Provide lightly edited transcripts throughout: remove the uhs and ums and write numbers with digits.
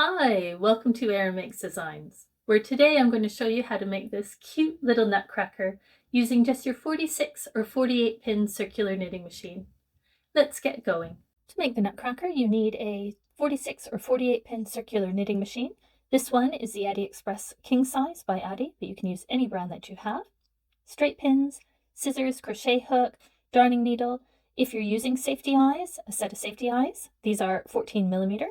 Hi, welcome to Aran Makes Designs, where today I'm going to show you how to make this cute little nutcracker using just your 46 or 48 pin circular knitting machine. Let's get going. To make the nutcracker, you need a 46 or 48 pin circular knitting machine. This one is the Addi Express Kingsize by Addi, but you can use any brand that you have. Straight pins, scissors, crochet hook, darning needle. If you're using safety eyes, a set of safety eyes, these are 14mm.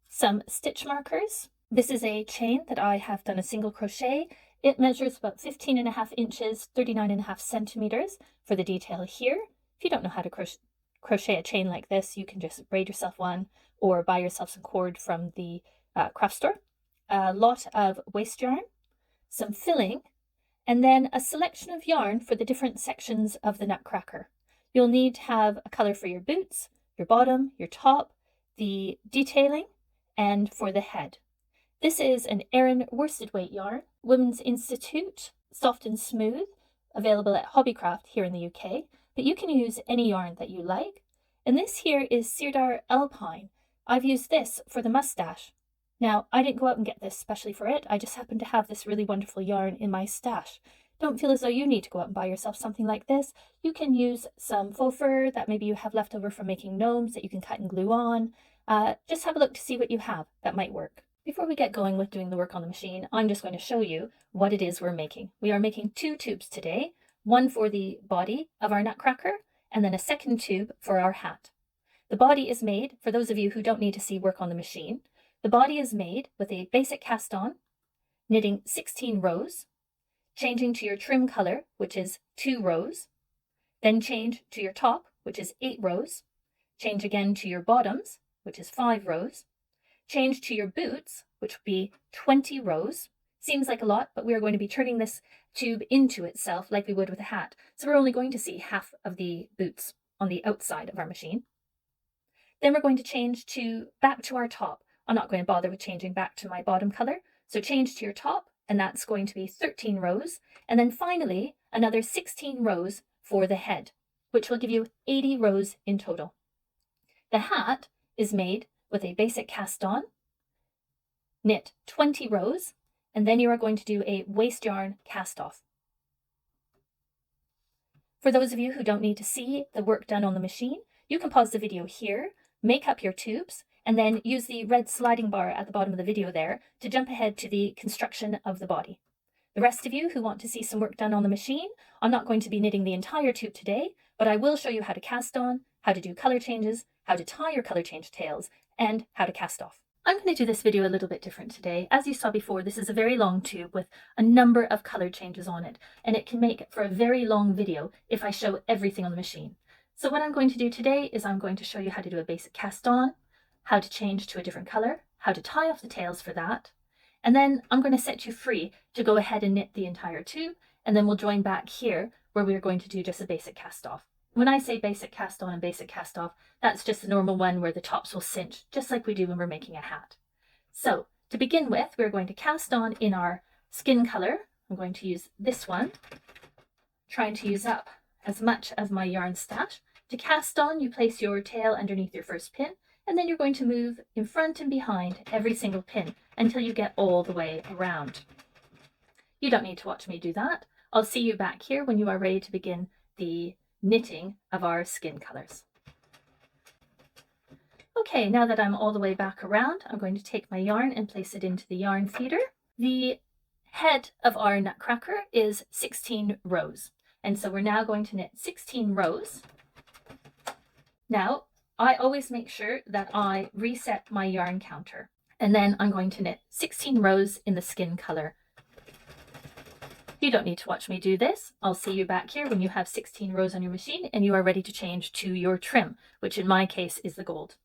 Some stitch markers. This is a chain that I have done a single crochet. It measures about 15.5 inches, 39.5 centimeters for the detail here. If you don't know how to crochet a chain like this, you can just braid yourself one or buy yourself some cord from the craft store. A lot of waste yarn, some filling, and then a selection of yarn for the different sections of the nutcracker. You'll need to have a color for your boots, your bottom, your top, the detailing, and for the head. This is an Aran worsted weight yarn, Women's Institute, soft and smooth, available at Hobbycraft here in the UK, but you can use any yarn that you like. And this here is Sirdar Alpine. I've used this for the moustache. Now, I didn't go out and get this specially for it, I just happen to have this really wonderful yarn in my stash. Don't feel as though you need to go out and buy yourself something like this. You can use some faux fur that maybe you have left over from making gnomes that you can cut and glue on. Just have a look to see what you have that might work. Before we get going with doing the work on the machine, I'm just going to show you what it is we're making. We are making 2 tubes today, one for the body of our nutcracker, and then a second tube for our hat. The body is made, for those of you who don't need to see work on the machine, the body is made with a basic cast on, knitting 16 rows, changing to your trim color, which is 2 rows, then change to your top, which is 8 rows, change again to your bottoms, which is 5 rows, change to your boots, which would be 20 rows. Seems like a lot, but we are going to be turning this tube into itself like we would with a hat. So we're only going to see half of the boots on the outside of our machine. Then we're going to change back to our top. I'm not going to bother with changing back to my bottom color. So change to your top, and that's going to be 13 rows. And then finally, another 16 rows for the head, which will give you 80 rows in total. The hat is made with a basic cast on, knit 20 rows, and then you are going to do a waste yarn cast off. For those of you who don't need to see the work done on the machine, you can pause the video here, make up your tubes, and then use the red sliding bar at the bottom of the video there to jump ahead to the construction of the body. The rest of you who want to see some work done on the machine, I'm not going to be knitting the entire tube today, but I will show you how to cast on, how to do color changes, how to tie your color change tails, and how to cast off. I'm going to do this video a little bit different today. As you saw before, this is a very long tube with a number of color changes on it, and it can make for a very long video if I show everything on the machine. So what I'm going to do today is I'm going to show you how to do a basic cast on, how to change to a different color, how to tie off the tails for that, and then I'm going to set you free to go ahead and knit the entire tube, and then we'll join back here where we're going to do just a basic cast off. When I say basic cast on and basic cast off, that's just the normal one where the tops will cinch, just like we do when we're making a hat. So to begin with, we're going to cast on in our skin color. I'm going to use this one, trying to use up as much of my yarn stash. To cast on, you place your tail underneath your first pin, and then you're going to move in front and behind every single pin until you get all the way around. You don't need to watch me do that. I'll see you back here when you are ready to begin the knitting of our skin colors. Okay, now that I'm all the way back around, I'm going to take my yarn and place it into the yarn feeder. The head of our nutcracker is 16 rows, and so we're now going to knit 16 rows. Now, I always make sure that I reset my yarn counter, and then I'm going to knit 16 rows in the skin color. You don't need to watch me do this. I'll see you back here when you have 16 rows on your machine and you are ready to change to your trim, which in my case is the gold.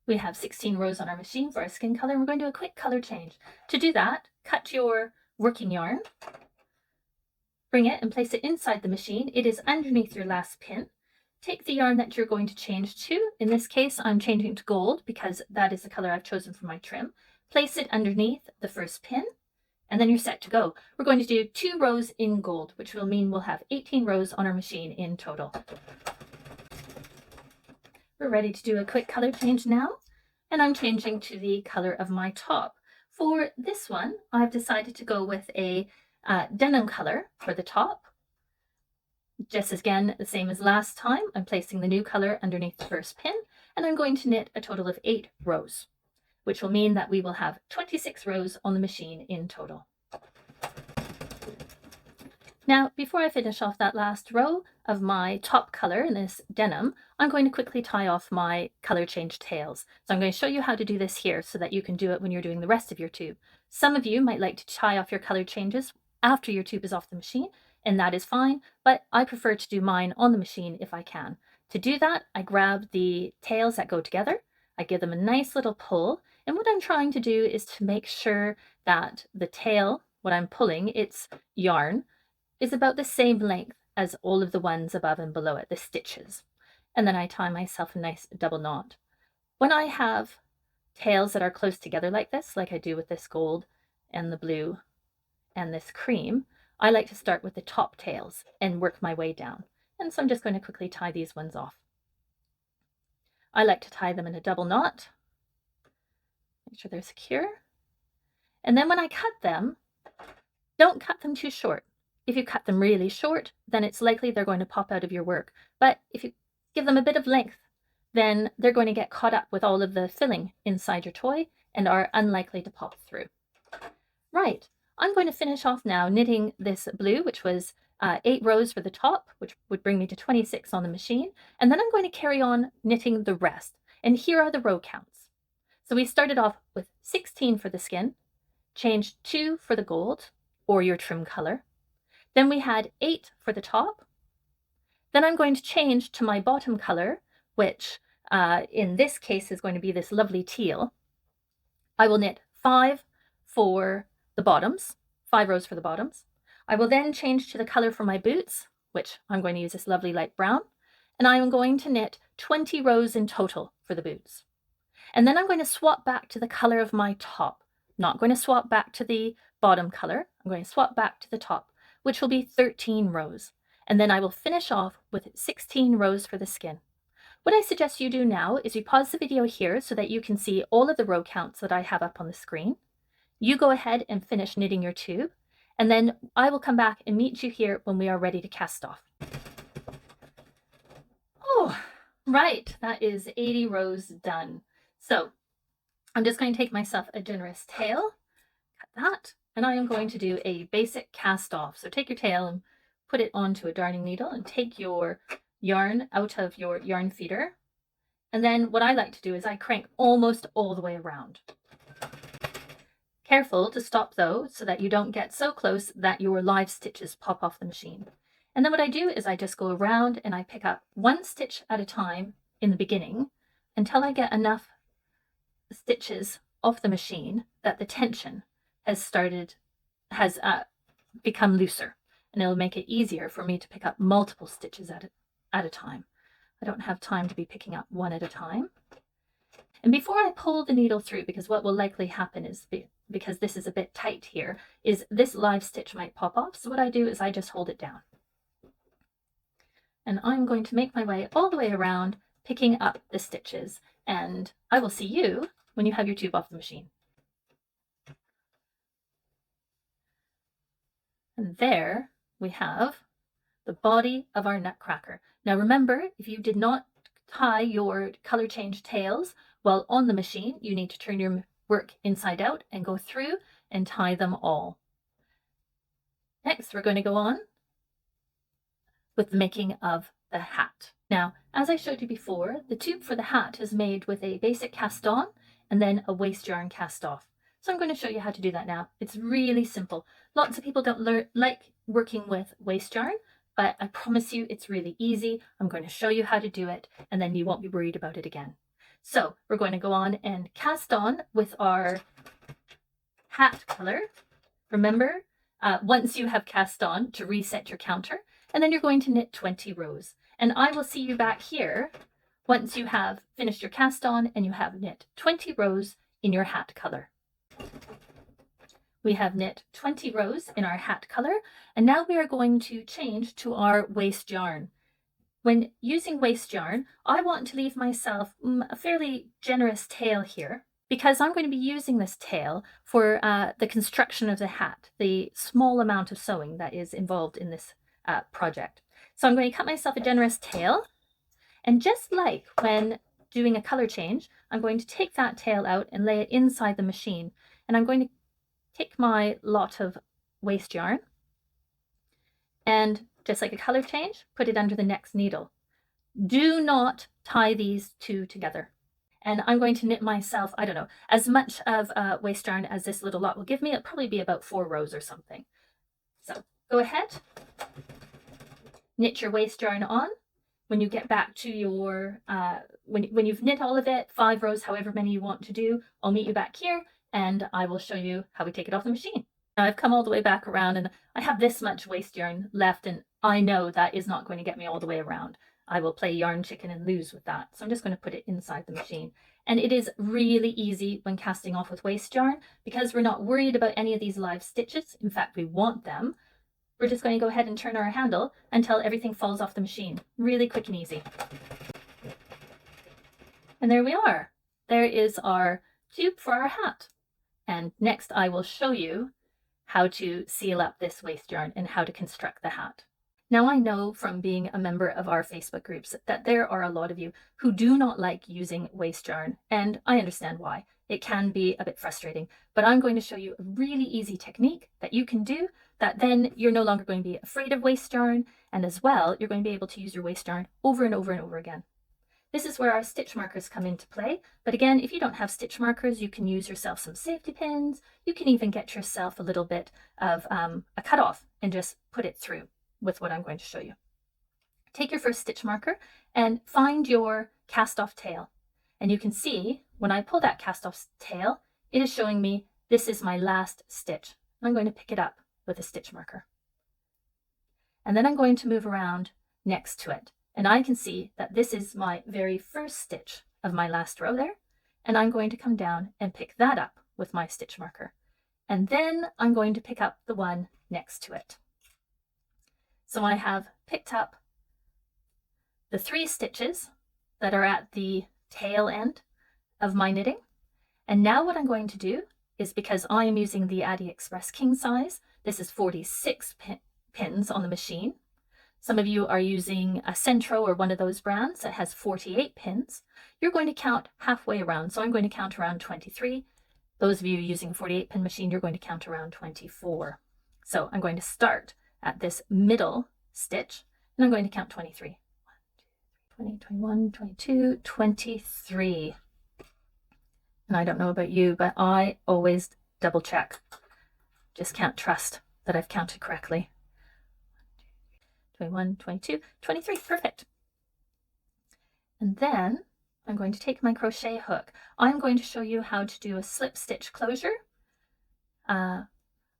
We have 16 rows on our machine for our skin color, and we're going to do a quick color change. To do that, cut your working yarn, bring it and place it inside the machine. It is underneath your last pin. Take the yarn that you're going to change to. In this case, I'm changing to gold because that is the color I've chosen for my trim. Place it underneath the first pin, and then you're set to go. We're going to do 2 rows in gold, which will mean we'll have 18 rows on our machine in total. We're ready to do a quick color change now. and I'm changing to the color of my top. For this one, I've decided to go with a denim color for the top. Just again, the same as last time, I'm placing the new color underneath the first pin, and I'm going to knit a total of 8 rows, which will mean that we will have 26 rows on the machine in total. Now, before I finish off that last row of my top color in this denim, I'm going to quickly tie off my color change tails. So I'm going to show you how to do this here so that you can do it when you're doing the rest of your tube. Some of you might like to tie off your color changes after your tube is off the machine, and that is fine, but I prefer to do mine on the machine if I can. To do that, I grab the tails that go together, I give them a nice little pull, and what I'm trying to do is to make sure that the tail, what I'm pulling, it's yarn, is about the same length as all of the ones above and below it, the stitches. And then I tie myself a nice double knot. When I have tails that are close together like this, like I do with this gold and the blue and this cream, I like to start with the top tails and work my way down. And so I'm just going to quickly tie these ones off. I like to tie them in a double knot, make sure they're secure. And then when I cut them, don't cut them too short. If you cut them really short, then it's likely they're going to pop out of your work. But if you give them a bit of length, then they're going to get caught up with all of the filling inside your toy and are unlikely to pop through. Right, I'm going to finish off now knitting this blue, which was 8 rows for the top, which would bring me to 26 on the machine. And then I'm going to carry on knitting the rest. And here are the row counts. So we started off with 16 for the skin, changed 2 for the gold, or your trim color. Then we had 8 for the top. Then I'm going to change to my bottom color, which in this case is going to be this lovely teal. I will knit 5 for the bottoms, 5 rows for the bottoms. I will then change to the color for my boots, which I'm going to use this lovely light brown, and I am going to knit 20 rows in total for the boots. And then I'm going to swap back to the color of my top. Not going to swap back to the bottom color, I'm going to swap back to the top, which will be 13 rows. And then I will finish off with 16 rows for the skin. What I suggest you do now is you pause the video here so that you can see all of the row counts that I have up on the screen. You go ahead and finish knitting your tube, and then I will come back and meet you here when we are ready to cast off. Oh, right, that is 80 rows done. So I'm just going to take myself a generous tail, cut that, and I am going to do a basic cast off. So take your tail and put it onto a darning needle and take your yarn out of your yarn feeder. And then what I like to do is I crank almost all the way around. Careful to stop though, so that you don't get so close that your live stitches pop off the machine. And then what I do is I just go around and I pick up 1 stitch at a time in the beginning until I get enough stitches off the machine that the tension has become looser, and it'll make it easier for me to pick up multiple stitches at a time. I don't have time to be picking up 1 at a time. And before I pull the needle through, because what will likely happen is, because this is a bit tight here, is this live stitch might pop off. So what I do is I just hold it down. And I'm going to make my way all the way around, picking up the stitches, and I will see you when you have your tube off the machine. And there we have the body of our Nutcracker. Now remember, if you did not tie your color change tails while on the machine, you need to turn your work inside out and go through and tie them all. Next, we're going to go on with the making of the hat. Now, as I showed you before, the tube for the hat is made with a basic cast on and then a waste yarn cast off. So I'm going to show you how to do that now. It's really simple. Lots of people don't like working with waste yarn, but I promise you it's really easy. I'm going to show you how to do it, and then you won't be worried about it again. So we're going to go on and cast on with our hat color. Remember, once you have cast on, to reset your counter, and then you're going to knit 20 rows. And I will see you back here once you have finished your cast on and you have knit 20 rows in your hat color. We have knit 20 rows in our hat color, and now we are going to change to our waste yarn. When using waste yarn, I want to leave myself a fairly generous tail here, because I'm going to be using this tail for the construction of the hat, the small amount of sewing that is involved in this project. So I'm going to cut myself a generous tail, and just like when doing a color change, I'm going to take that tail out and lay it inside the machine, and I'm going to take my lot of waste yarn and, just like a color change, put it under the next needle. Do not tie these two together. And I'm going to knit myself, I don't know, as much of waste yarn as this little lot will give me. It'll probably be about 4 rows or something. So go ahead, knit your waste yarn on. When you get back to your, when you've knit all of it, 5 rows, however many you want to do, I'll meet you back here and I will show you how we take it off the machine. Now I've come all the way back around and I have this much waste yarn left, and I know that is not going to get me all the way around. I will play yarn chicken and lose with that. So I'm just going to put it inside the machine. And it is really easy when casting off with waste yarn, because we're not worried about any of these live stitches. In fact, we want them. We're just going to go ahead and turn our handle until everything falls off the machine. Really quick and easy. And there we are. There is our tube for our hat. And next I will show you how to seal up this waste yarn and how to construct the hat. Now I know from being a member of our Facebook groups that there are a lot of you who do not like using waste yarn, and I understand why. It can be a bit frustrating, but I'm going to show you a really easy technique that you can do that then you're no longer going to be afraid of waste yarn, and as well you're going to be able to use your waste yarn over and over and over again. This is where our stitch markers come into play, but again, if you don't have stitch markers, you can use yourself some safety pins. You can even get yourself a little bit of a cutoff and just put it through with what I'm going to show you. Take your first stitch marker and find your cast off tail. And you can see when I pull that cast off tail, it is showing me this is my last stitch. I'm going to pick it up with a stitch marker. And then I'm going to move around next to it. And I can see that this is my very first stitch of my last row there. And I'm going to come down and pick that up with my stitch marker. And then I'm going to pick up the one next to it. So I have picked up the 3 stitches that are at the tail end of my knitting. And now what I'm going to do is, because I am using the Addi Express Kingsize, this is 46 pins on the machine. Some of you are using a Sentro or one of those brands that has 48 pins. You're going to count halfway around. So I'm going to count around 23. Those of you using a 48 pin machine, you're going to count around 24. So I'm going to start at this middle stitch and I'm going to count 23. 1, 2, 3, 20, 21, 22, 23. And I don't know about you, but I always double check. Just can't trust that I've counted correctly. 21, 22, 23, perfect. And then I'm going to take my crochet hook. I'm going to show you how to do a slip stitch closure. I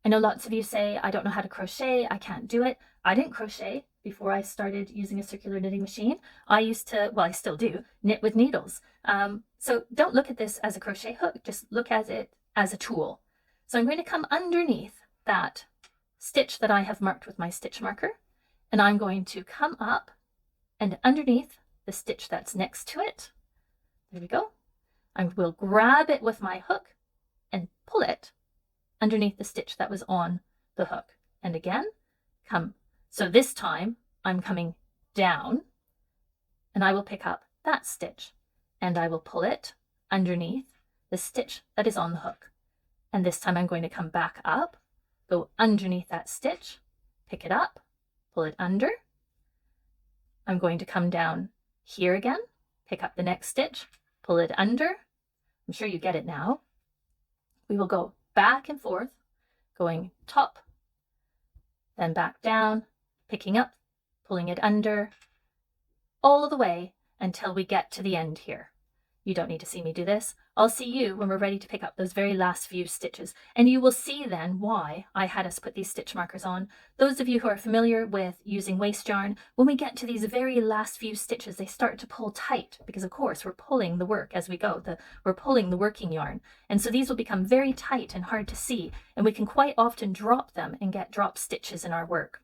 know lots of you say, I don't know how to crochet, I can't do it. I didn't crochet before I started using a circular knitting machine. I used to, well, I still do, knit with needles. So don't look at this as a crochet hook, just look at it as a tool. So I'm going to come underneath that stitch that I have marked with my stitch marker, and I'm going to come up and underneath the stitch that's next to it. There we go. I will grab it with my hook and pull it underneath the stitch that was on the hook. And again, come. So this time I'm coming down and I will pick up that stitch and I will pull it underneath the stitch that is on the hook. And this time I'm going to come back up, go underneath that stitch, pick it up, pull it under. I'm going to come down here again, pick up the next stitch, pull it under. I'm sure you get it now. We will go back and forth, going top, then back down, picking up, pulling it under, all the way until we get to the end here. You don't need to see me do this. I'll see you when we're ready to pick up those very last few stitches, and you will see then why I had us put these stitch markers on. Those of you who are familiar with using waste yarn, when we get to these very last few stitches, they start to pull tight because of course we're pulling the work as we go. We're pulling the working yarn, and so these will become very tight and hard to see, and we can quite often drop them and get drop stitches in our work,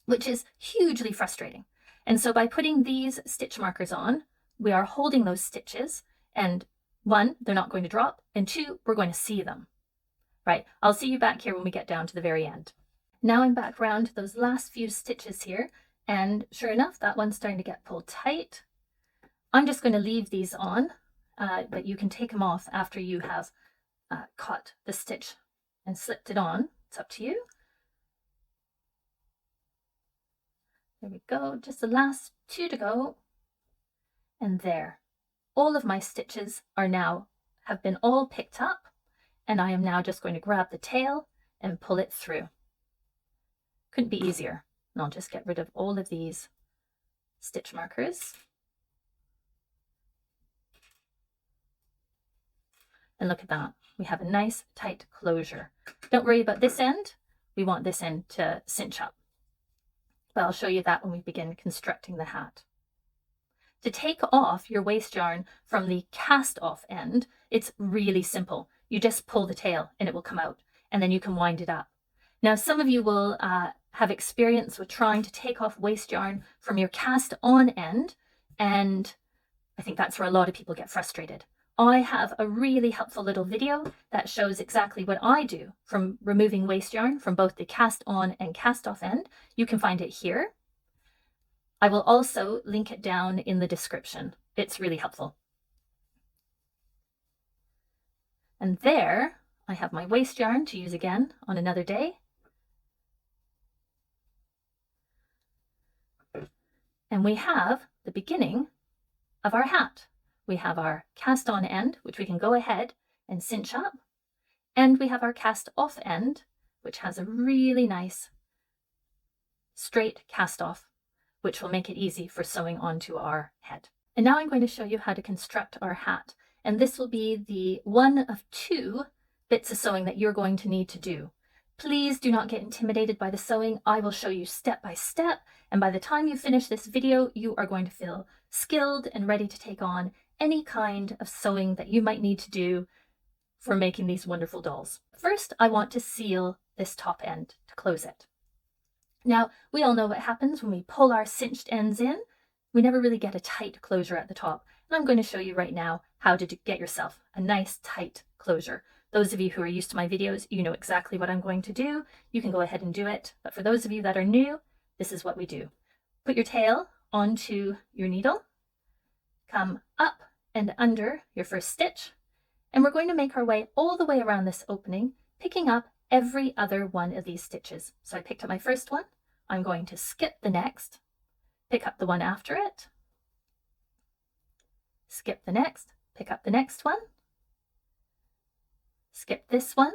which is hugely frustrating. And so by putting these stitch markers on, we are holding those stitches, and one, they're not going to drop, and two, we're going to see them. Right, I'll see you back here when we get down to the very end. Now I'm back round to those last few stitches here, and sure enough, that one's starting to get pulled tight. I'm just going to leave these on, but you can take them off after you have caught the stitch and slipped it on. It's up to you. There we go, just the last two to go. And there, all of my stitches have been all picked up, and I am now just going to grab the tail and pull it through. Couldn't be easier. And I'll just get rid of all of these stitch markers. And look at that. We have a nice tight closure. Don't worry about this end. We want this end to cinch up. But I'll show you that when we begin constructing the hat. To take off your waste yarn from the cast off end, it's really simple. You just pull the tail and it will come out, and then you can wind it up. Now, some of you will have experience with trying to take off waste yarn from your cast on end, and I think that's where a lot of people get frustrated. I have a really helpful little video that shows exactly what I do from removing waste yarn from both the cast on and cast off end. You can find it here. I will also link it down in the description. It's really helpful. And there I have my waste yarn to use again on another day. And we have the beginning of our hat. We have our cast on end, which we can go ahead and cinch up. And we have our cast off end, which has a really nice straight cast off, which will make it easy for sewing onto our head. And now I'm going to show you how to construct our hat. And this will be the one of two bits of sewing that you're going to need to do. Please do not get intimidated by the sewing. I will show you step by step, and by the time you finish this video, you are going to feel skilled and ready to take on any kind of sewing that you might need to do for making these wonderful dolls. First, I want to seal this top end to close it. Now, we all know what happens when we pull our cinched ends in. We never really get a tight closure at the top. And I'm going to show you right now how to get yourself a nice tight closure. Those of you who are used to my videos, you know exactly what I'm going to do. You can go ahead and do it. But for those of you that are new, this is what we do. Put your tail onto your needle, come up and under your first stitch, and we're going to make our way all the way around this opening, picking up every other one of these stitches. So I picked up my first one. I'm going to skip the next, pick up the one after it, skip the next, pick up the next one, skip this one.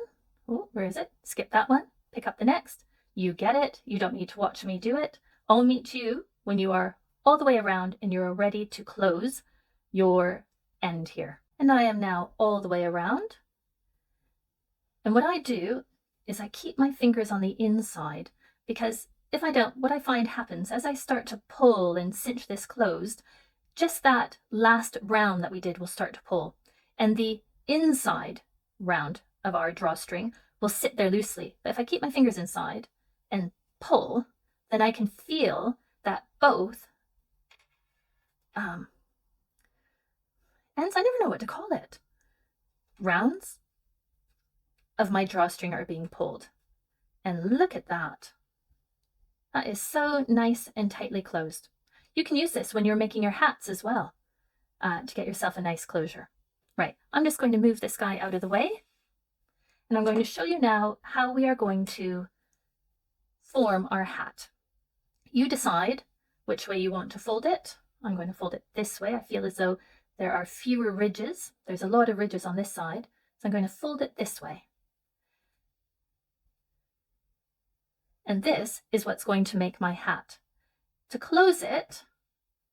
Oh, where is it? Skip that one, pick up the next. You get it. You don't need to watch me do it. I'll meet you when you are all the way around and you're ready to close your end here. And I am now all the way around. And what I do is I keep my fingers on the inside, because if I don't, what I find happens as I start to pull and cinch this closed, just that last round that we did will start to pull, and the inside round of our drawstring will sit there loosely. But if I keep my fingers inside and pull, then I can feel that both ends, I never know what to call it, rounds of my drawstring are being pulled. And look at that. That is so nice and tightly closed. You can use this when you're making your hats as well, to get yourself a nice closure. Right, I'm just going to move this guy out of the way, and I'm going to show you now how we are going to form our hat. You decide which way you want to fold it. I'm going to fold it this way. I feel as though there are fewer ridges. There's a lot of ridges on this side, so I'm going to fold it this way. And this is what's going to make my hat. To close it,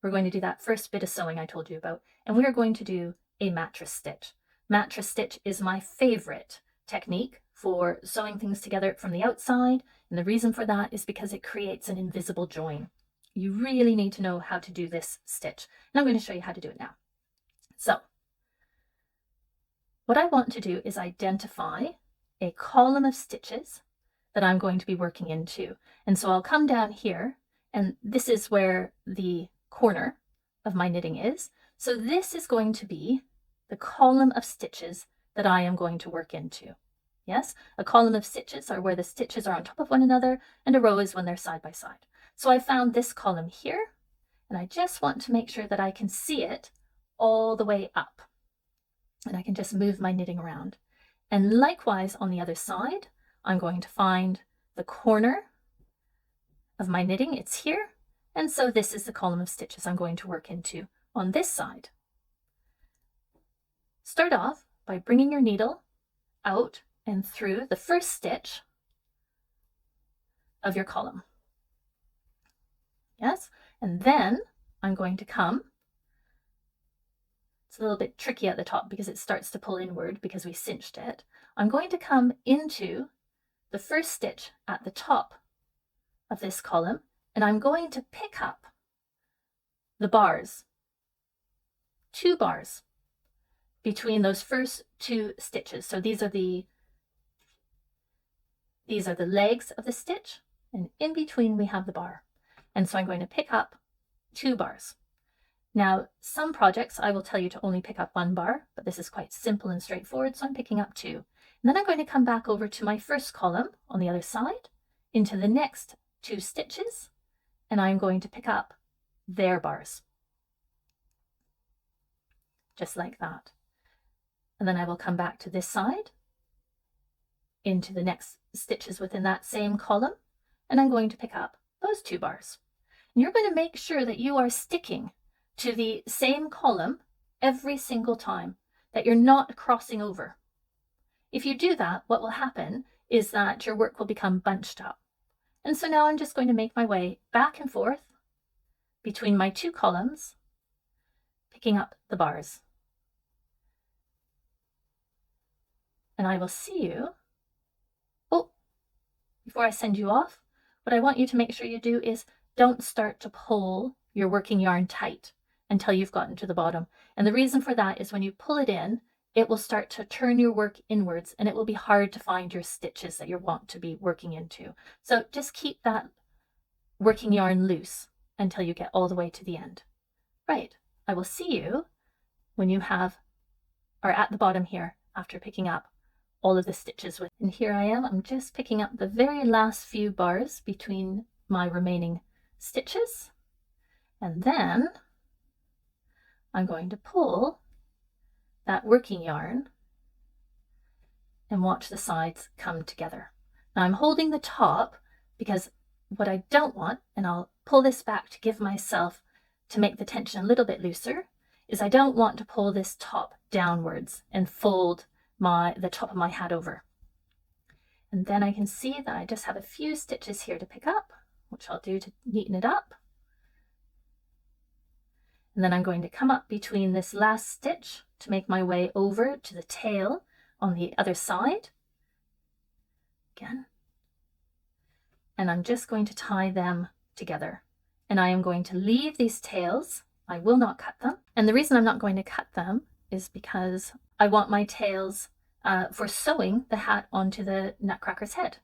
we're going to do that first bit of sewing I told you about, and we're going to do a mattress stitch. Mattress stitch is my favorite technique for sewing things together from the outside, and the reason for that is because it creates an invisible join. You really need to know how to do this stitch, and I'm going to show you how to do it now. So, what I want to do is identify a column of stitches that I'm going to be working into. And so I'll come down here and this is where the corner of my knitting is. So this is going to be the column of stitches that I am going to work into. Yes, a column of stitches are where the stitches are on top of one another, and a row is when they're side by side. So I found this column here, and I just want to make sure that I can see it all the way up. And I can just move my knitting around. And likewise on the other side, I'm going to find the corner of my knitting. It's here. And so this is the column of stitches I'm going to work into on this side. Start off by bringing your needle out and through the first stitch of your column. Yes, and then I'm going to come. It's a little bit tricky at the top because it starts to pull inward because we cinched it. I'm going to come into the first stitch at the top of this column, and I'm going to pick up the bars, 2 bars between those first 2 stitches. So these are the legs of the stitch, and in between we have the bar. And so I'm going to pick up 2 bars. Now, some projects I will tell you to only pick up 1 bar, but this is quite simple and straightforward, so I'm picking up 2. And then I'm going to come back over to my first column on the other side, into the next 2 stitches, and I'm going to pick up their bars. Just like that. And then I will come back to this side, into the next stitches within that same column, and I'm going to pick up those 2 bars. And you're going to make sure that you are sticking to the same column every single time, that you're not crossing over. If you do that, what will happen is that your work will become bunched up. And so now I'm just going to make my way back and forth between my 2 columns, picking up the bars. And I will see you. Oh, before I send you off, what I want you to make sure you do is don't start to pull your working yarn tight until you've gotten to the bottom. And the reason for that is when you pull it in, it will start to turn your work inwards, and it will be hard to find your stitches that you want to be working into. So just keep that working yarn loose until you get all the way to the end. Right, I will see you when you are at the bottom here after picking up all of the stitches with. And here I am, I'm just picking up the very last few bars between my remaining stitches. And then I'm going to pull that working yarn and watch the sides come together. Now I'm holding the top because what I don't want, and I'll pull this back to give myself, to make the tension a little bit looser, is I don't want to pull this top downwards and fold the top of my hat over. And then I can see that I just have a few stitches here to pick up, which I'll do to neaten it up. And then I'm going to come up between this last stitch to make my way over to the tail on the other side. Again. And I'm just going to tie them together. And I am going to leave these tails. I will not cut them. And the reason I'm not going to cut them is because I want my tails for sewing the hat onto the Nutcracker's head.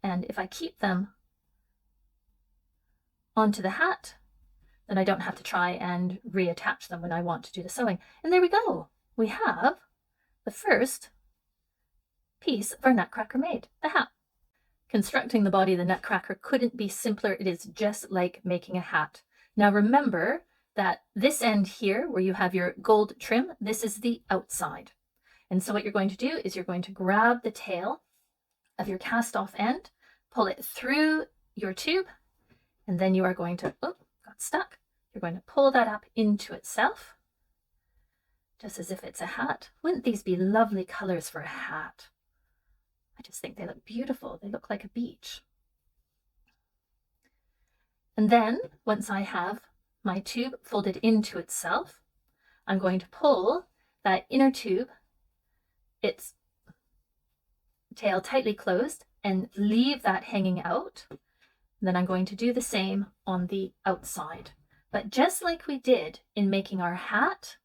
And if I keep them onto the hat, then I don't have to try and reattach them when I want to do the sewing. And there we go. We have the first piece of our Nutcracker made, the hat. Constructing the body of the Nutcracker couldn't be simpler. It is just like making a hat. Now remember that this end here, where you have your gold trim, this is the outside. And so what you're going to do is you're going to grab the tail of your cast off end, pull it through your tube, and then you are going to, oh, got stuck. You're going to pull that up into itself, just as if it's a hat. Wouldn't these be lovely colors for a hat? I just think they look beautiful. They look like a beach. And then once I have my tube folded into itself, I'm going to pull that inner tube, its tail tightly closed, and leave that hanging out. And then I'm going to do the same on the outside. But just like we did in making our hat,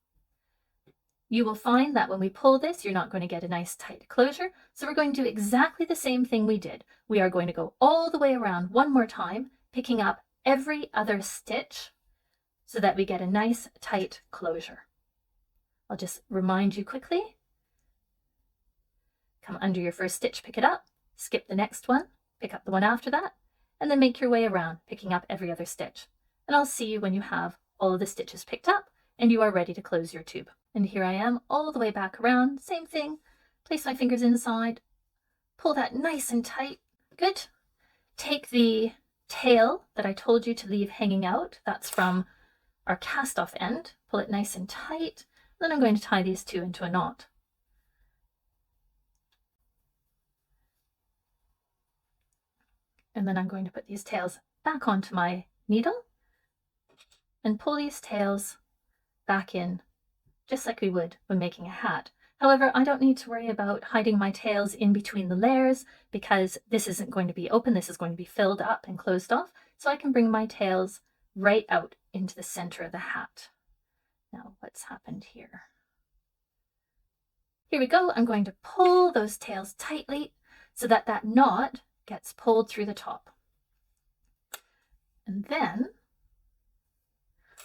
you will find that when we pull this, you're not going to get a nice tight closure. So we're going to do exactly the same thing we did. We are going to go all the way around one more time, picking up every other stitch so that we get a nice tight closure. I'll just remind you quickly. Come under your first stitch, pick it up, skip the next one, pick up the one after that, and then make your way around, picking up every other stitch. And I'll see you when you have all of the stitches picked up and you are ready to close your tube. And here I am all the way back around, same thing, place my fingers inside, pull that nice and tight, good. Take the tail that I told you to leave hanging out, that's from our cast off end, pull it nice and tight, then I'm going to tie these two into a knot. And then I'm going to put these tails back onto my needle and pull these tails back in just like we would when making a hat. However, I don't need to worry about hiding my tails in between the layers because this isn't going to be open, this is going to be filled up and closed off. So I can bring my tails right out into the center of the hat. Now, what's happened here? Here we go. I'm going to pull those tails tightly so that that knot gets pulled through the top. And then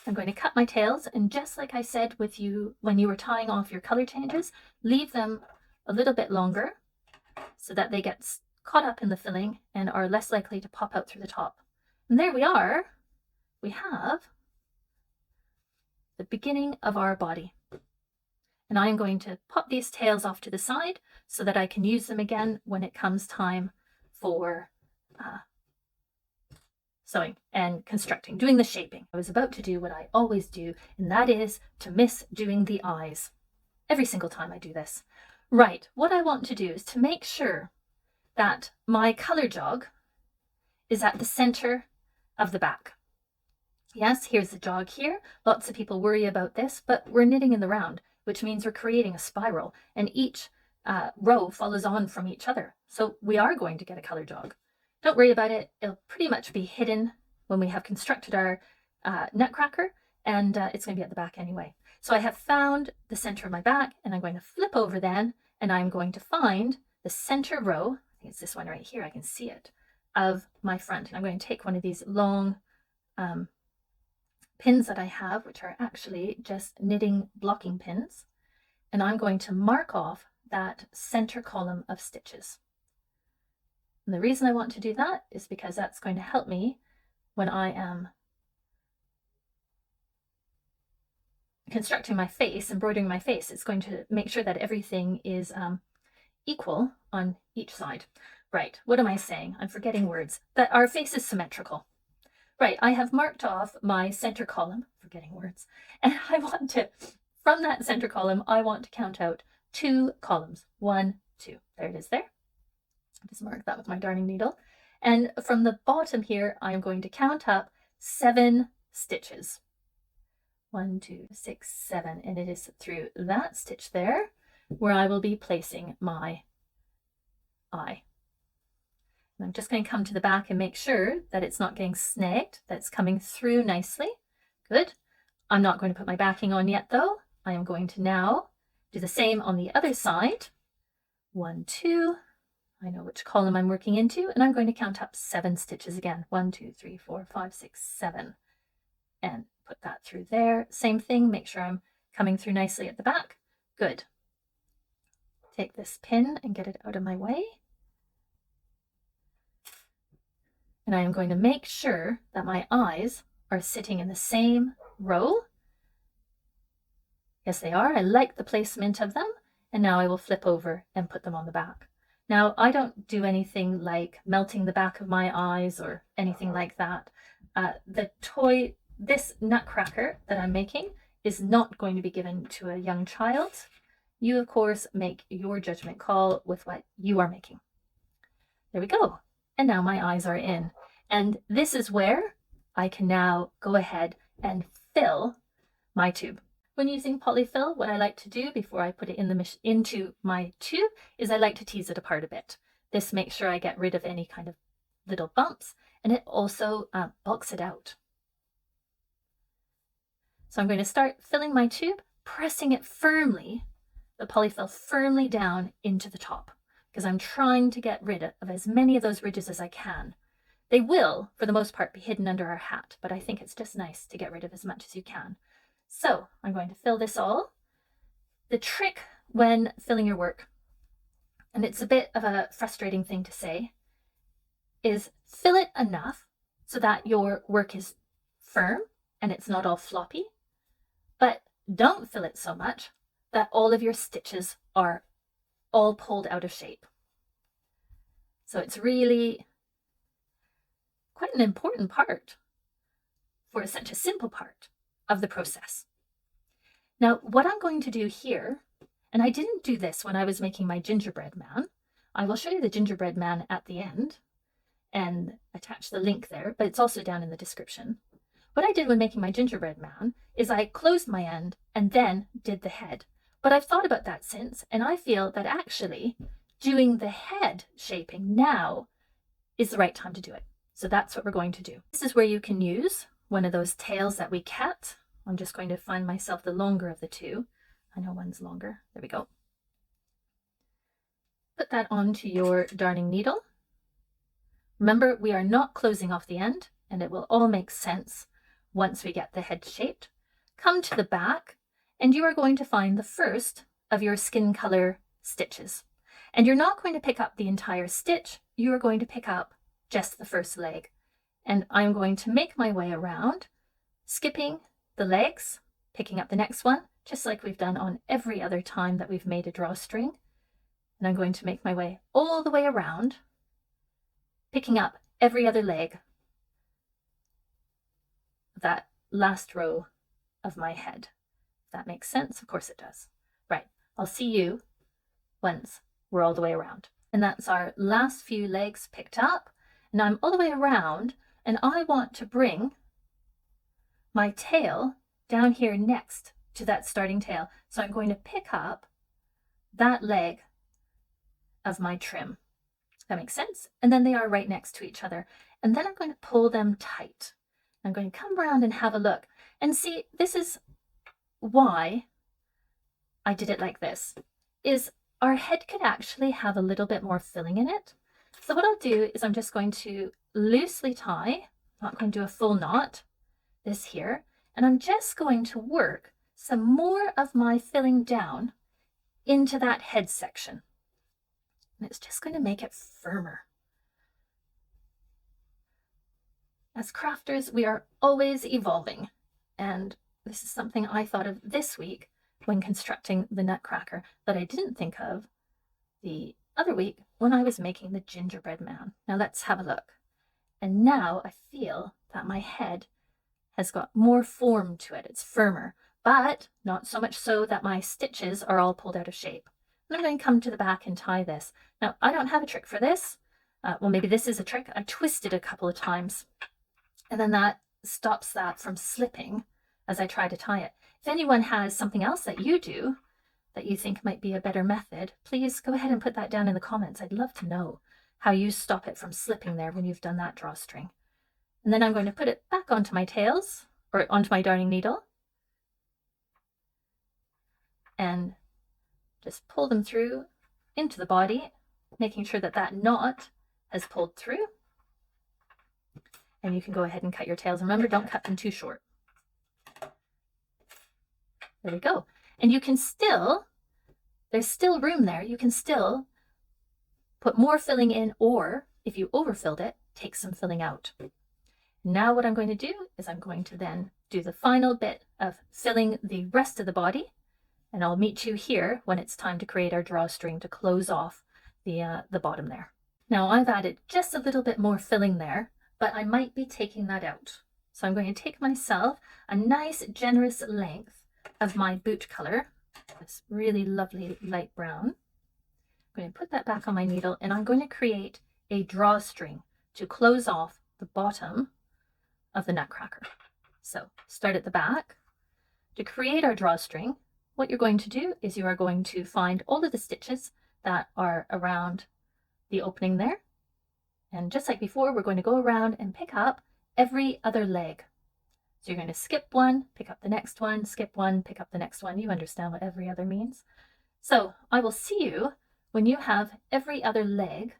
I'm going to cut my tails, and just like I said with you when you were tying off your color changes, leave them a little bit longer so that they get caught up in the filling and are less likely to pop out through the top. And there we are. We have the beginning of our body. And I'm going to pop these tails off to the side so that I can use them again when it comes time for sewing and constructing, doing the shaping. I was about to do what I always do, and that is to miss doing the eyes. Every single time I do this. Right, what I want to do is to make sure that my color jog is at the center of the back. Yes, here's the jog here. Lots of people worry about this, but we're knitting in the round, which means we're creating a spiral, and each row follows on from each other. So we are going to get a color jog. Don't worry about it. It'll pretty much be hidden when we have constructed our Nutcracker, and it's going to be at the back anyway. So I have found the center of my back, and I'm going to flip over then, and I'm going to find the center row, I think it's this one right here, I can see it, of my front. And I'm going to take one of these long pins that I have, which are actually just knitting blocking pins, and I'm going to mark off that center column of stitches. And the reason I want to do that is because that's going to help me when I am constructing my face, embroidering my face. It's going to make sure that everything is equal on each side. Right, what am I saying? I'm forgetting words. That our face is symmetrical. Right, I have marked off my center column, forgetting words, and I want to, from that center column, I want to count out 2 columns. 1, 2. There it is there. I just mark that with my darning needle. And from the bottom here, I'm going to count up 7 stitches. 1, 2, 6, 7. And it is through that stitch there where I will be placing my eye. And I'm just going to come to the back and make sure that it's not getting snagged, that it's coming through nicely. Good. I'm not going to put my backing on yet though. I am going to now do the same on the other side. 1, 2. I know which column I'm working into, and I'm going to count up 7 stitches again. 1, 2, 3, 4, 5, 6, 7. And put that through there. Same thing, make sure I'm coming through nicely at the back. Good. Take this pin and get it out of my way. And I am going to make sure that my eyes are sitting in the same row. Yes, they are. I like the placement of them. And now I will flip over and put them on the back. Now, I don't do anything like melting the back of my eyes or anything like that. This Nutcracker that I'm making is not going to be given to a young child. You, of course, make your judgment call with what you are making. There we go. And now my eyes are in. And this is where I can now go ahead and fill my tube. When using polyfill, what I like to do before I put it into my tube is I like to tease it apart a bit. This makes sure I get rid of any kind of little bumps, and it also bulks it out. So I'm going to start filling my tube, pressing it firmly, the polyfill firmly down into the top, because I'm trying to get rid of as many of those ridges as I can, They will, for the most part, be hidden under our hat, but I think it's just nice to get rid of as much as you can. So I'm going to fill this all. The trick when filling your work, and it's a bit of a frustrating thing to say, is fill it enough so that your work is firm and it's not all floppy, but don't fill it so much that all of your stitches are all pulled out of shape. So it's really quite an important part for such a simple part of the process. Now, what I'm going to do here, and I didn't do this when I was making my gingerbread man. I will show you the gingerbread man at the end and attach the link there, but it's also down in the description. What I did when making my gingerbread man is I closed my end and then did the head. But I've thought about that since, and I feel that actually doing the head shaping now is the right time to do it. So that's what we're going to do. This is where you can use one of those tails that we kept. I'm just going to find myself the longer of the two. I know one's longer. There we go. Put that onto your darning needle. Remember, we are not closing off the end, and it will all make sense once we get the head shaped. Come to the back, and you are going to find the first of your skin color stitches. And you're not going to pick up the entire stitch, you are going to pick up just the first leg. And I'm going to make my way around, skipping the legs, picking up the next one, just like we've done on every other time that we've made a drawstring. And I'm going to make my way all the way around, picking up every other leg of that last row of my head. If that makes sense? Of course it does. Right, I'll see you once we're all the way around. And that's our last few legs picked up. And I'm all the way around, and I want to bring my tail down here next to that starting tail. So I'm going to pick up that leg of my trim. That makes sense? And then they are right next to each other. And then I'm going to pull them tight. I'm going to come around and have a look. And see, this is why I did it like this, is our head could actually have a little bit more filling in it. So what I'll do is I'm just going to loosely tie, not going to do a full knot, this here, and I'm just going to work some more of my filling down into that head section. And it's just going to make it firmer. As crafters, we are always evolving, and this is something I thought of this week when constructing the Nutcracker that I didn't think of the other week when I was making the gingerbread man. Now let's have a look. And now I feel that my head has got more form to it. It's firmer, but not so much so that my stitches are all pulled out of shape. And I'm going to come to the back and tie this. Now I don't have a trick for this. Well, maybe this is a trick. I twisted a couple of times, and then that stops that from slipping as I try to tie it. If anyone has something else that you do that you think might be a better method, please go ahead and put that down in the comments. I'd love to know how you stop it from slipping there when you've done that drawstring. And then I'm going to put it back onto my tails, or onto my darning needle, and just pull them through into the body, making sure that that knot has pulled through. And you can go ahead and cut your tails. Remember, don't cut them too short. There we go. And you can still, there's still room there. You can still put more filling in, or if you overfilled it, take some filling out. Now what I'm going to do is I'm going to then do the final bit of filling the rest of the body, and I'll meet you here when it's time to create our drawstring to close off the bottom there. Now I've added just a little bit more filling there, but I might be taking that out. So I'm going to take myself a nice generous length of my boot color, this really lovely light brown. I'm going to put that back on my needle, and I'm going to create a drawstring to close off the bottom of the Nutcracker. So start at the back. To create our drawstring, what you're going to do is you are going to find all of the stitches that are around the opening there. And just like before, we're going to go around and pick up every other leg. So you're going to skip one, pick up the next one, skip one, pick up the next one. You understand what every other means. So I will see you when you have every other leg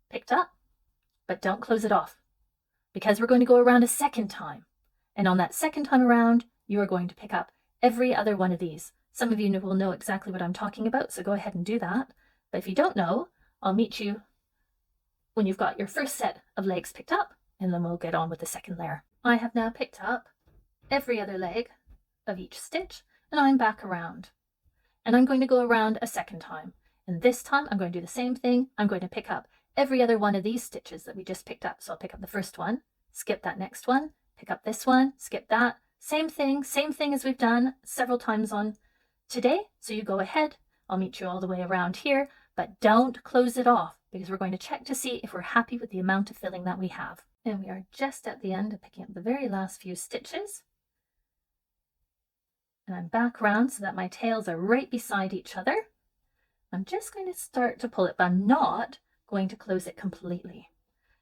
picked up but don't close it off, because we're going to go around a second time. And on that second time around, you are going to pick up every other one of these. Some of you will know exactly what I'm talking about, so go ahead and do that. But if you don't know, I'll meet you when you've got your first set of legs picked up, and then we'll get on with the second layer. I have now picked up every other leg of each stitch, and I'm back around. And I'm going to go around a second time. And this time I'm going to do the same thing. I'm going to pick up every other one of these stitches that we just picked up. So I'll pick up the first one, skip that next one, pick up this one, skip that. Same thing as we've done several times on today. So you go ahead, I'll meet you all the way around here, but don't close it off, because we're going to check to see if we're happy with the amount of filling that we have. And we are just at the end of picking up the very last few stitches. And I'm back round so that my tails are right beside each other. I'm just going to start to pull it, but I'm not going to close it completely.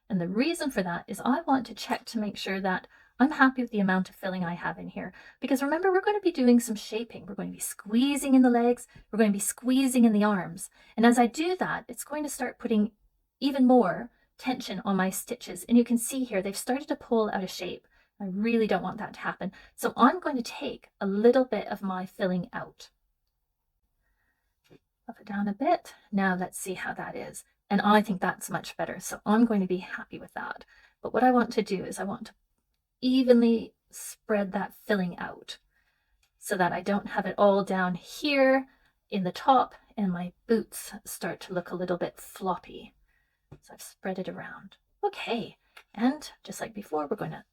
And the reason for that is I want to check to make sure that I'm happy with the amount of filling I have in here. Because remember, we're going to be doing some shaping. We're going to be squeezing in the legs. We're going to be squeezing in the arms. And as I do that, it's going to start putting even more tension on my stitches. And you can see here, they've started to pull out of shape. I really don't want that to happen. So I'm going to take a little bit of my filling out. Up it down a bit. Now let's see how that is. And I think that's much better. So I'm going to be happy with that. But what I want to do is I want to evenly spread that filling out so that I don't have it all down here in the top and my boots start to look a little bit floppy. So I've spread it around. Okay, and just like before, we're going to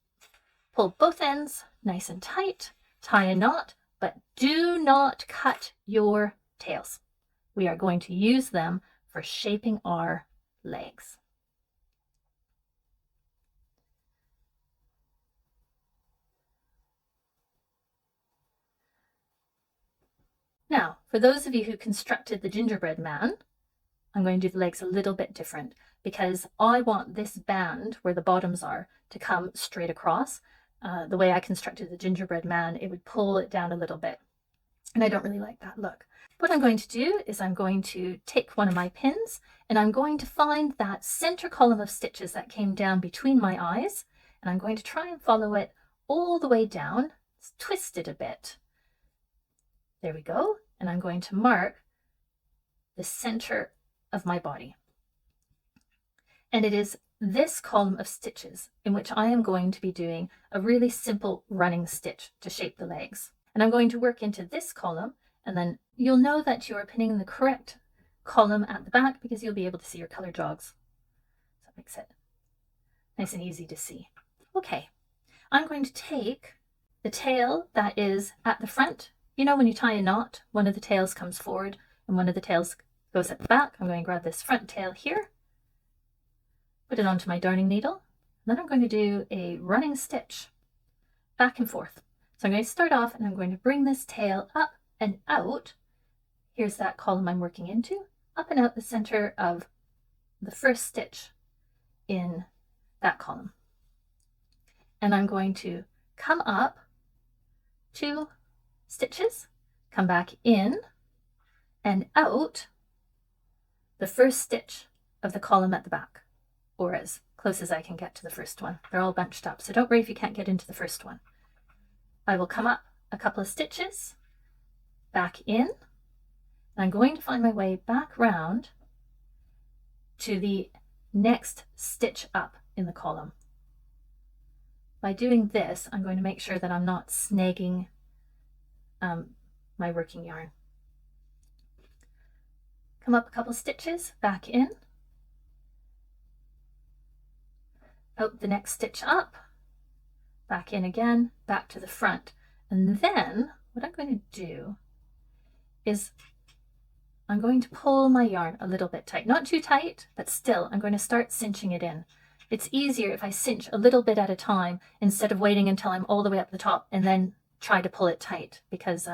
pull both ends nice and tight, tie a knot, but do not cut your tails. We are going to use them for shaping our legs. Now, for those of you who constructed the gingerbread man, I'm going to do the legs a little bit different, because I want this band where the bottoms are to come straight across. The way I constructed the gingerbread man, it would pull it down a little bit, and I don't really like that look. What I'm going to do is I'm going to take one of my pins and I'm going to find that center column of stitches that came down between my eyes, and I'm going to try and follow it all the way down, twist it a bit. There we go. And I'm going to mark the center of my body. And it is this column of stitches in which I am going to be doing a really simple running stitch to shape the legs. And I'm going to work into this column, and then you'll know that you are pinning the correct column at the back because you'll be able to see your color jogs. So that makes it nice and easy to see. Okay, I'm going to take the tail that is at the front. You know, when you tie a knot, one of the tails comes forward and one of the tails goes at the back. I'm going to grab this front tail here, put it onto my darning needle, and then I'm going to do a running stitch back and forth. So I'm going to start off and I'm going to bring this tail up and out. Here's that column I'm working into, up and out the center of the first stitch in that column. And I'm going to come up 2 stitches, come back in and out the first stitch of the column at the back, or as close as I can get to the first one. They're all bunched up, so don't worry if you can't get into the first one. I will come up a couple of stitches, back in, and I'm going to find my way back round to the next stitch up in the column. By doing this, I'm going to make sure that I'm not snagging my working yarn. Come up a couple stitches, back in, out the next stitch up, back in again, back to the front. And then what I'm going to do is I'm going to pull my yarn a little bit tight, not too tight, but still I'm going to start cinching it in. It's easier if I cinch a little bit at a time instead of waiting until I'm all the way up the top and then try to pull it tight, because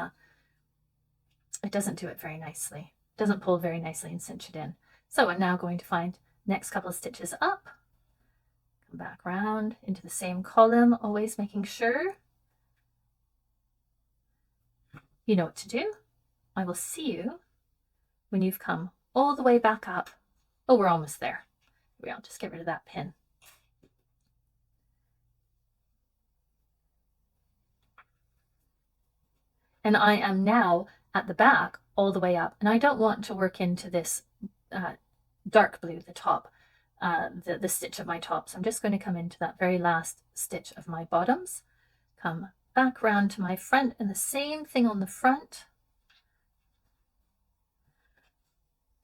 it doesn't do it very nicely. It doesn't pull very nicely and cinch it in. So I'm now going to find next couple of stitches up, come back round into the same column, always making sure you know what to do. I will see you when you've come all the way back up. Oh, we're almost there. I'll just get rid of that pin. And I am now at the back all the way up, and I don't want to work into this dark blue, the top, the stitch of my top. So I'm just going to come into that very last stitch of my bottoms, come back round to my front, and the same thing on the front.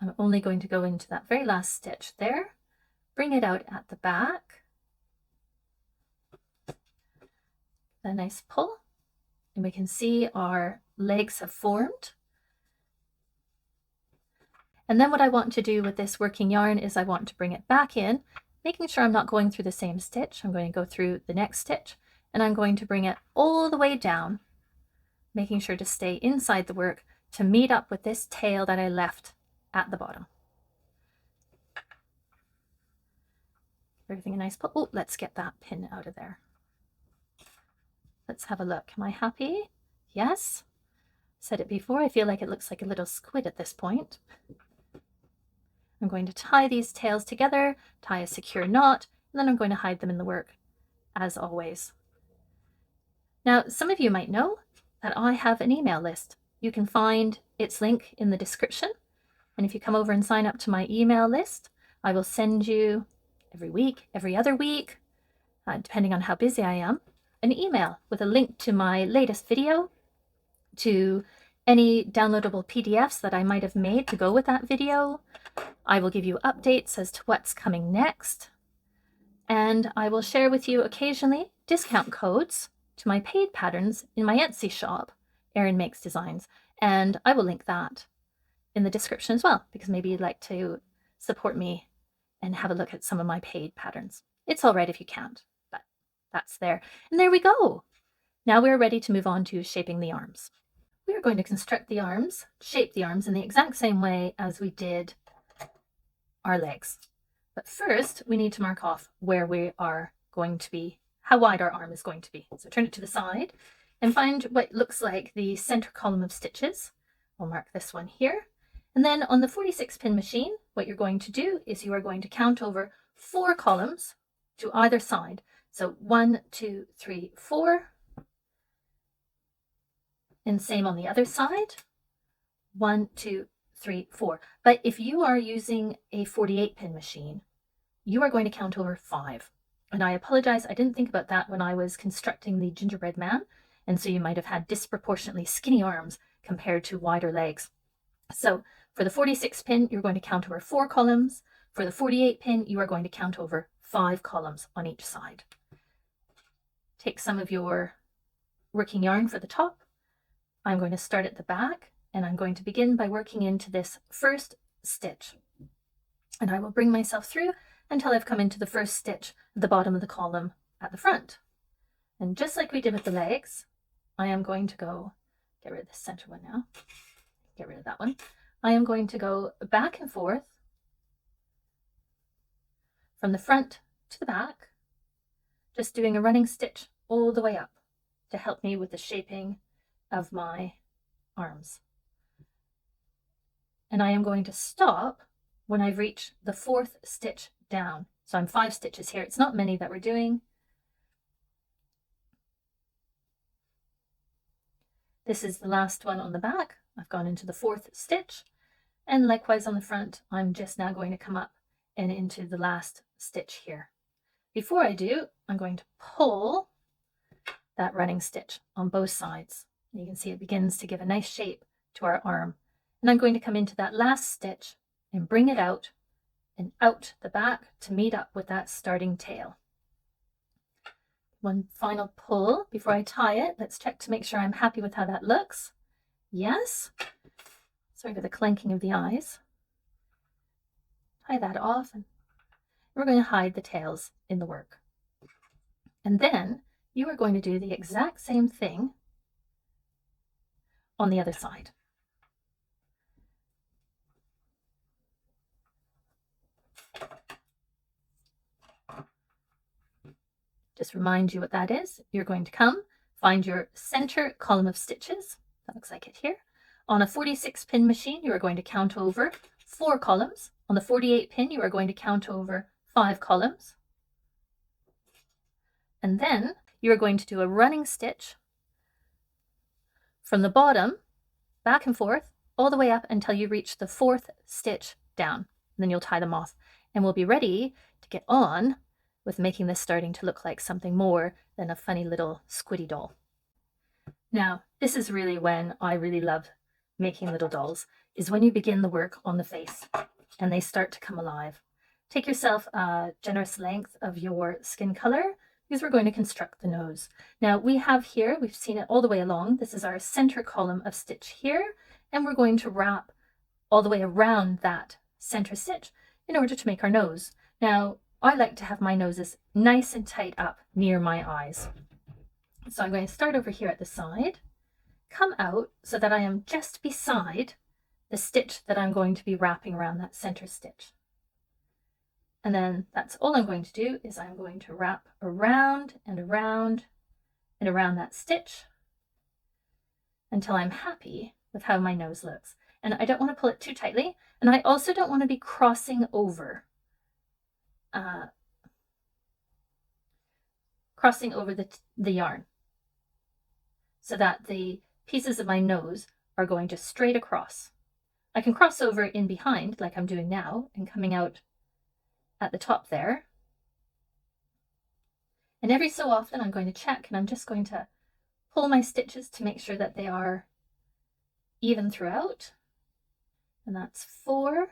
I'm only going to go into that very last stitch there, bring it out at the back, a nice pull, and we can see our legs have formed. And then what I want to do with this working yarn is I want to bring it back in, making sure I'm not going through the same stitch. I'm going to go through the next stitch, and I'm going to bring it all the way down, making sure to stay inside the work to meet up with this tail that I left at the bottom. Everything a nice pull. Oh, let's get that pin out of there. Let's have a look. Am I happy? Yes. Said it before, I feel like it looks like a little squid at this point. I'm going to tie these tails together, tie a secure knot, and then I'm going to hide them in the work, as always. Now, some of you might know that I have an email list. You can find its link in the description. And if you come over and sign up to my email list, I will send you every week, every other week, depending on how busy I am, an email with a link to my latest video, to any downloadable PDFs that I might have made to go with that video. I will give you updates as to what's coming next. And I will share with you occasionally discount codes to my paid patterns in my Etsy shop, Aran Makes Designs. And I will link that in the description as well, because maybe you'd like to support me and have a look at some of my paid patterns. It's all right if you can't, but that's there. And there we go. Now we're ready to move on to shaping the arms. We are going to construct the arms, shape the arms in the exact same way as we did our legs. But first, we need to mark off where we are going to be, how wide our arm is going to be. So turn it to the side and find what looks like the center column of stitches. We'll mark this one here. And then on the 46 pin machine, what you're going to do is you are going to count over 4 columns to either side. So 1, 2, 3, 4. And same on the other side. 1, 2, 3, 4. But if you are using a 48 pin machine, you are going to count over 5. And I apologize, I didn't think about that when I was constructing the gingerbread man. And so you might have had disproportionately skinny arms compared to wider legs. So for the 46 pin, you're going to count over 4 columns. For the 48 pin, you are going to count over 5 columns on each side. Take some of your working yarn for the top. I'm going to start at the back, and I'm going to begin by working into this first stitch. And I will bring myself through until I've come into the first stitch at the bottom of the column at the front. And just like we did with the legs, I am going to go, get rid of the center one now, get rid of that one. I am going to go back and forth from the front to the back, just doing a running stitch all the way up to help me with the shaping of my arms. And I am going to stop when I've reached the 4th stitch down. So I'm 5 stitches here. It's not many that we're doing. This is the last one on the back. I've gone into the 4th stitch, and likewise on the front, I'm just now going to come up and into the last stitch here. Before I do, I'm going to pull that running stitch on both sides. You can see it begins to give a nice shape to our arm. And I'm going to come into that last stitch and bring it out and out the back to meet up with that starting tail. One final pull before I tie it. Let's check to make sure I'm happy with how that looks. Yes. Sorry for the clanking of the eyes. Tie that off, and we're going to hide the tails in the work. And then you are going to do the exact same thing on the other side. Just remind you what that is. You're going to come, find your center column of stitches. That looks like it here. On a 46 pin machine, you are going to count over 4 columns. On the 48 pin, you are going to count over 5 columns. And then you are going to do a running stitch from the bottom, back and forth, all the way up until you reach the 4th stitch down. And then you'll tie them off. And we'll be ready to get on with making this starting to look like something more than a funny little squiddy doll. Now, this is really when I really love making little dolls, is when you begin the work on the face and they start to come alive. Take yourself a generous length of your skin color because we're going to construct the nose. Now we have here, we've seen it all the way along, this is our center column of stitch here, and we're going to wrap all the way around that center stitch in order to make our nose. Now, I like to have my noses nice and tight up near my eyes. So I'm going to start over here at the side, come out so that I am just beside the stitch that I'm going to be wrapping around that center stitch. And then that's all I'm going to do is I'm going to wrap around and around and around that stitch until I'm happy with how my nose looks. And I don't want to pull it too tightly, and I also don't want to be crossing over the yarn, so that the pieces of my nose are going just straight across. I can cross over in behind like I'm doing now and coming out at the top there. And every so often I'm going to check, and I'm just going to pull my stitches to make sure that they are even throughout. And that's 4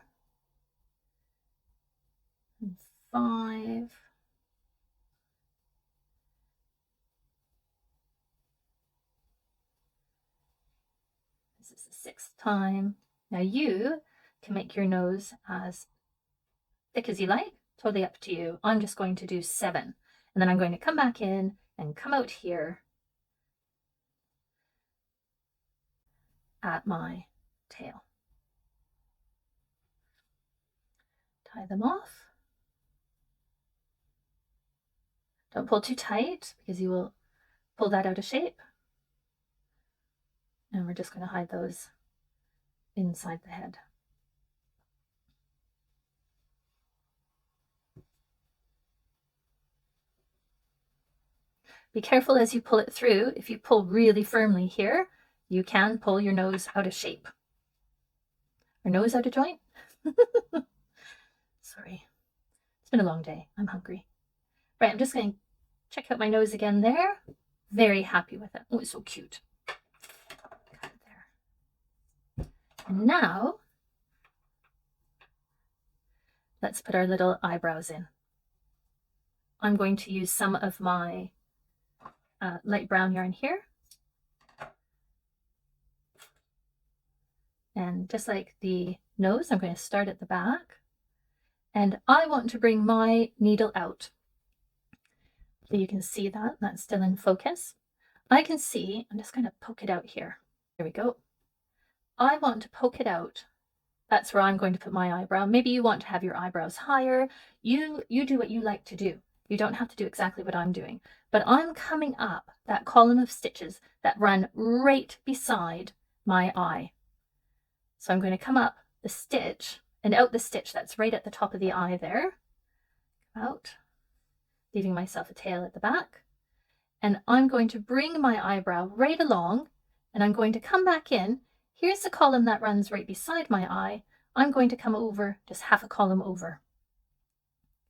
and 5. This is the 6th time. Now you can make your nose as thick as you like, totally up to you. I'm just going to do 7. And then I'm going to come back in and come out here at my tail. Tie them off. Don't pull too tight because you will pull that out of shape. And we're just going to hide those inside the head. Be careful as you pull it through. If you pull really firmly here, you can pull your nose out of shape. Or nose out of joint? Sorry. It's been a long day. I'm hungry. Right, I'm just going to check out my nose again there. Very happy with it. Oh, it's so cute. Got it there. And now, let's put our little eyebrows in. I'm going to use some of my light brown yarn here. And just like the nose, I'm going to start at the back. And I want to bring my needle out. So you can see that, that's still in focus. I can see, I'm just going to poke it out here. There we go. I want to poke it out. That's where I'm going to put my eyebrow. Maybe you want to have your eyebrows higher. You do what you like to do. You don't have to do exactly what I'm doing. But I'm coming up that column of stitches that run right beside my eye. So I'm going to come up the stitch and out the stitch that's right at the top of the eye there. Out, leaving myself a tail at the back. And I'm going to bring my eyebrow right along, and I'm going to come back in. Here's the column that runs right beside my eye. I'm going to come over, just half a column over,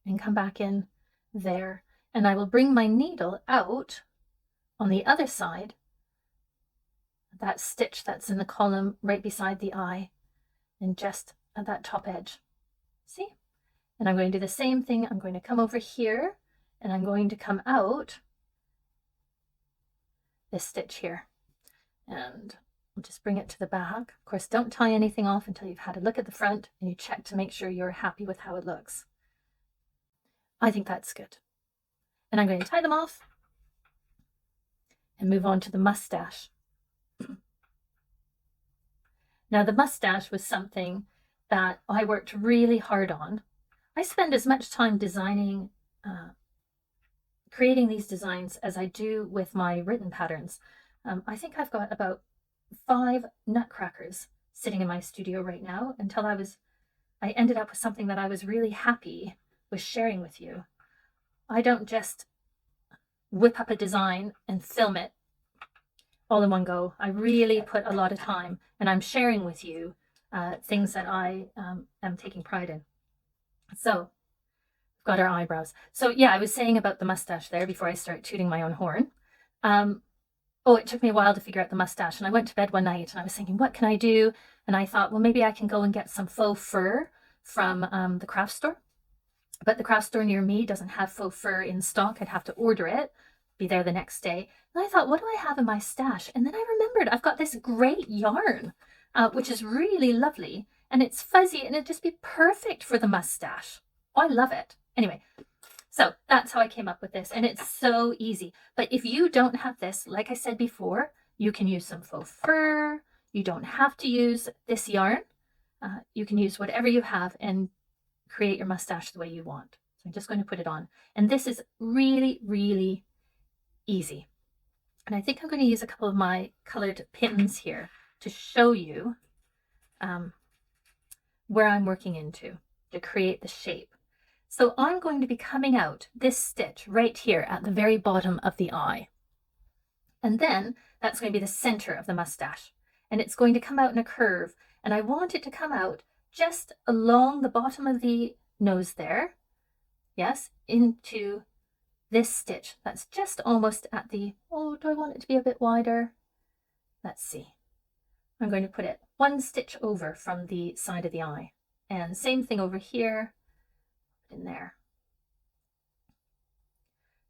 and come back in there. And I will bring my needle out on the other side, that stitch that's in the column right beside the eye, and just at that top edge. See? And I'm going to do the same thing. I'm going to come over here, and I'm going to come out this stitch here. And I'll just bring it to the back. Of course, don't tie anything off until you've had a look at the front and you check to make sure you're happy with how it looks. I think that's good. And I'm going to tie them off and move on to the moustache. Now, the moustache was something that I worked really hard on. I spend as much time designing, creating these designs as I do with my written patterns. I think I've got about 5 nutcrackers sitting in my studio right now until I ended up with something that I was really happy with sharing with you. I don't just whip up a design and film it. all in one go. I really put a lot of time, and I'm sharing with you things that I am taking pride in. So we've got our eyebrows. So yeah, I was saying about the mustache there before I start tooting my own horn. Oh, it took me a while to figure out the mustache, and I went to bed one night and I was thinking, what can I do? And I thought, well, maybe I can go and get some faux fur from the craft store. But the craft store near me doesn't have faux fur in stock. I'd have to order it, be there the next day. And I thought, what do I have in my stash? And then I remembered I've got this great yarn, which is really lovely. And it's fuzzy and it'd just be perfect for the mustache. Oh, I love it. Anyway, so that's how I came up with this. And it's so easy. But if you don't have this, like I said before, you can use some faux fur. You don't have to use this yarn. You can use whatever you have and create your mustache the way you want. So I'm just going to put it on. And this is really, really easy. And I think I'm going to use a couple of my colored pins here to show you where I'm working into to create the shape. So I'm going to be coming out this stitch right here at the very bottom of the eye. And then that's going to be the center of the mustache. And it's going to come out in a curve. And I want it to come out just along the bottom of the nose there. Yes, into this stitch. That's just almost at the, oh, do I want it to be a bit wider? Let's see. I'm going to put it one stitch over from the side of the eye. And same thing over here, in there.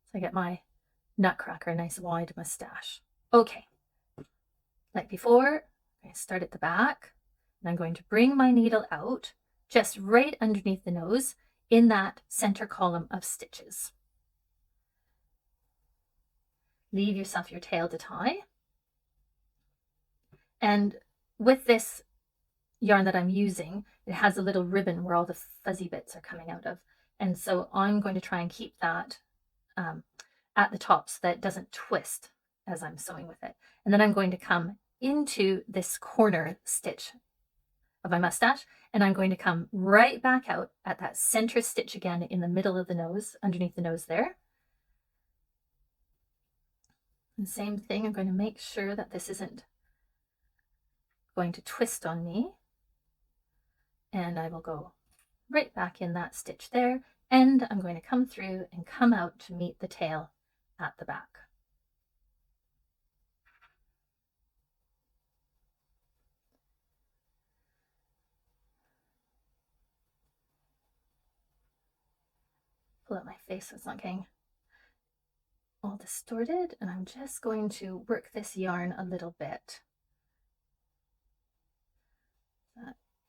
So I get my Nutcracker, nice wide mustache. Okay, like before, I start at the back, and I'm going to bring my needle out just right underneath the nose in that center column of stitches. Leave yourself your tail to tie. And with this yarn that I'm using, it has a little ribbon where all the fuzzy bits are coming out of. And so I'm going to try and keep that at the top so that it doesn't twist as I'm sewing with it. And then I'm going to come into this corner stitch of my mustache, and I'm going to come right back out at that center stitch again in the middle of the nose, underneath the nose there. And same thing, I'm going to make sure that this isn't going to twist on me. And I will go right back in that stitch there, and I'm going to come through and come out to meet the tail at the back. Pull out my face so it's not getting all distorted, and I'm just going to work this yarn a little bit.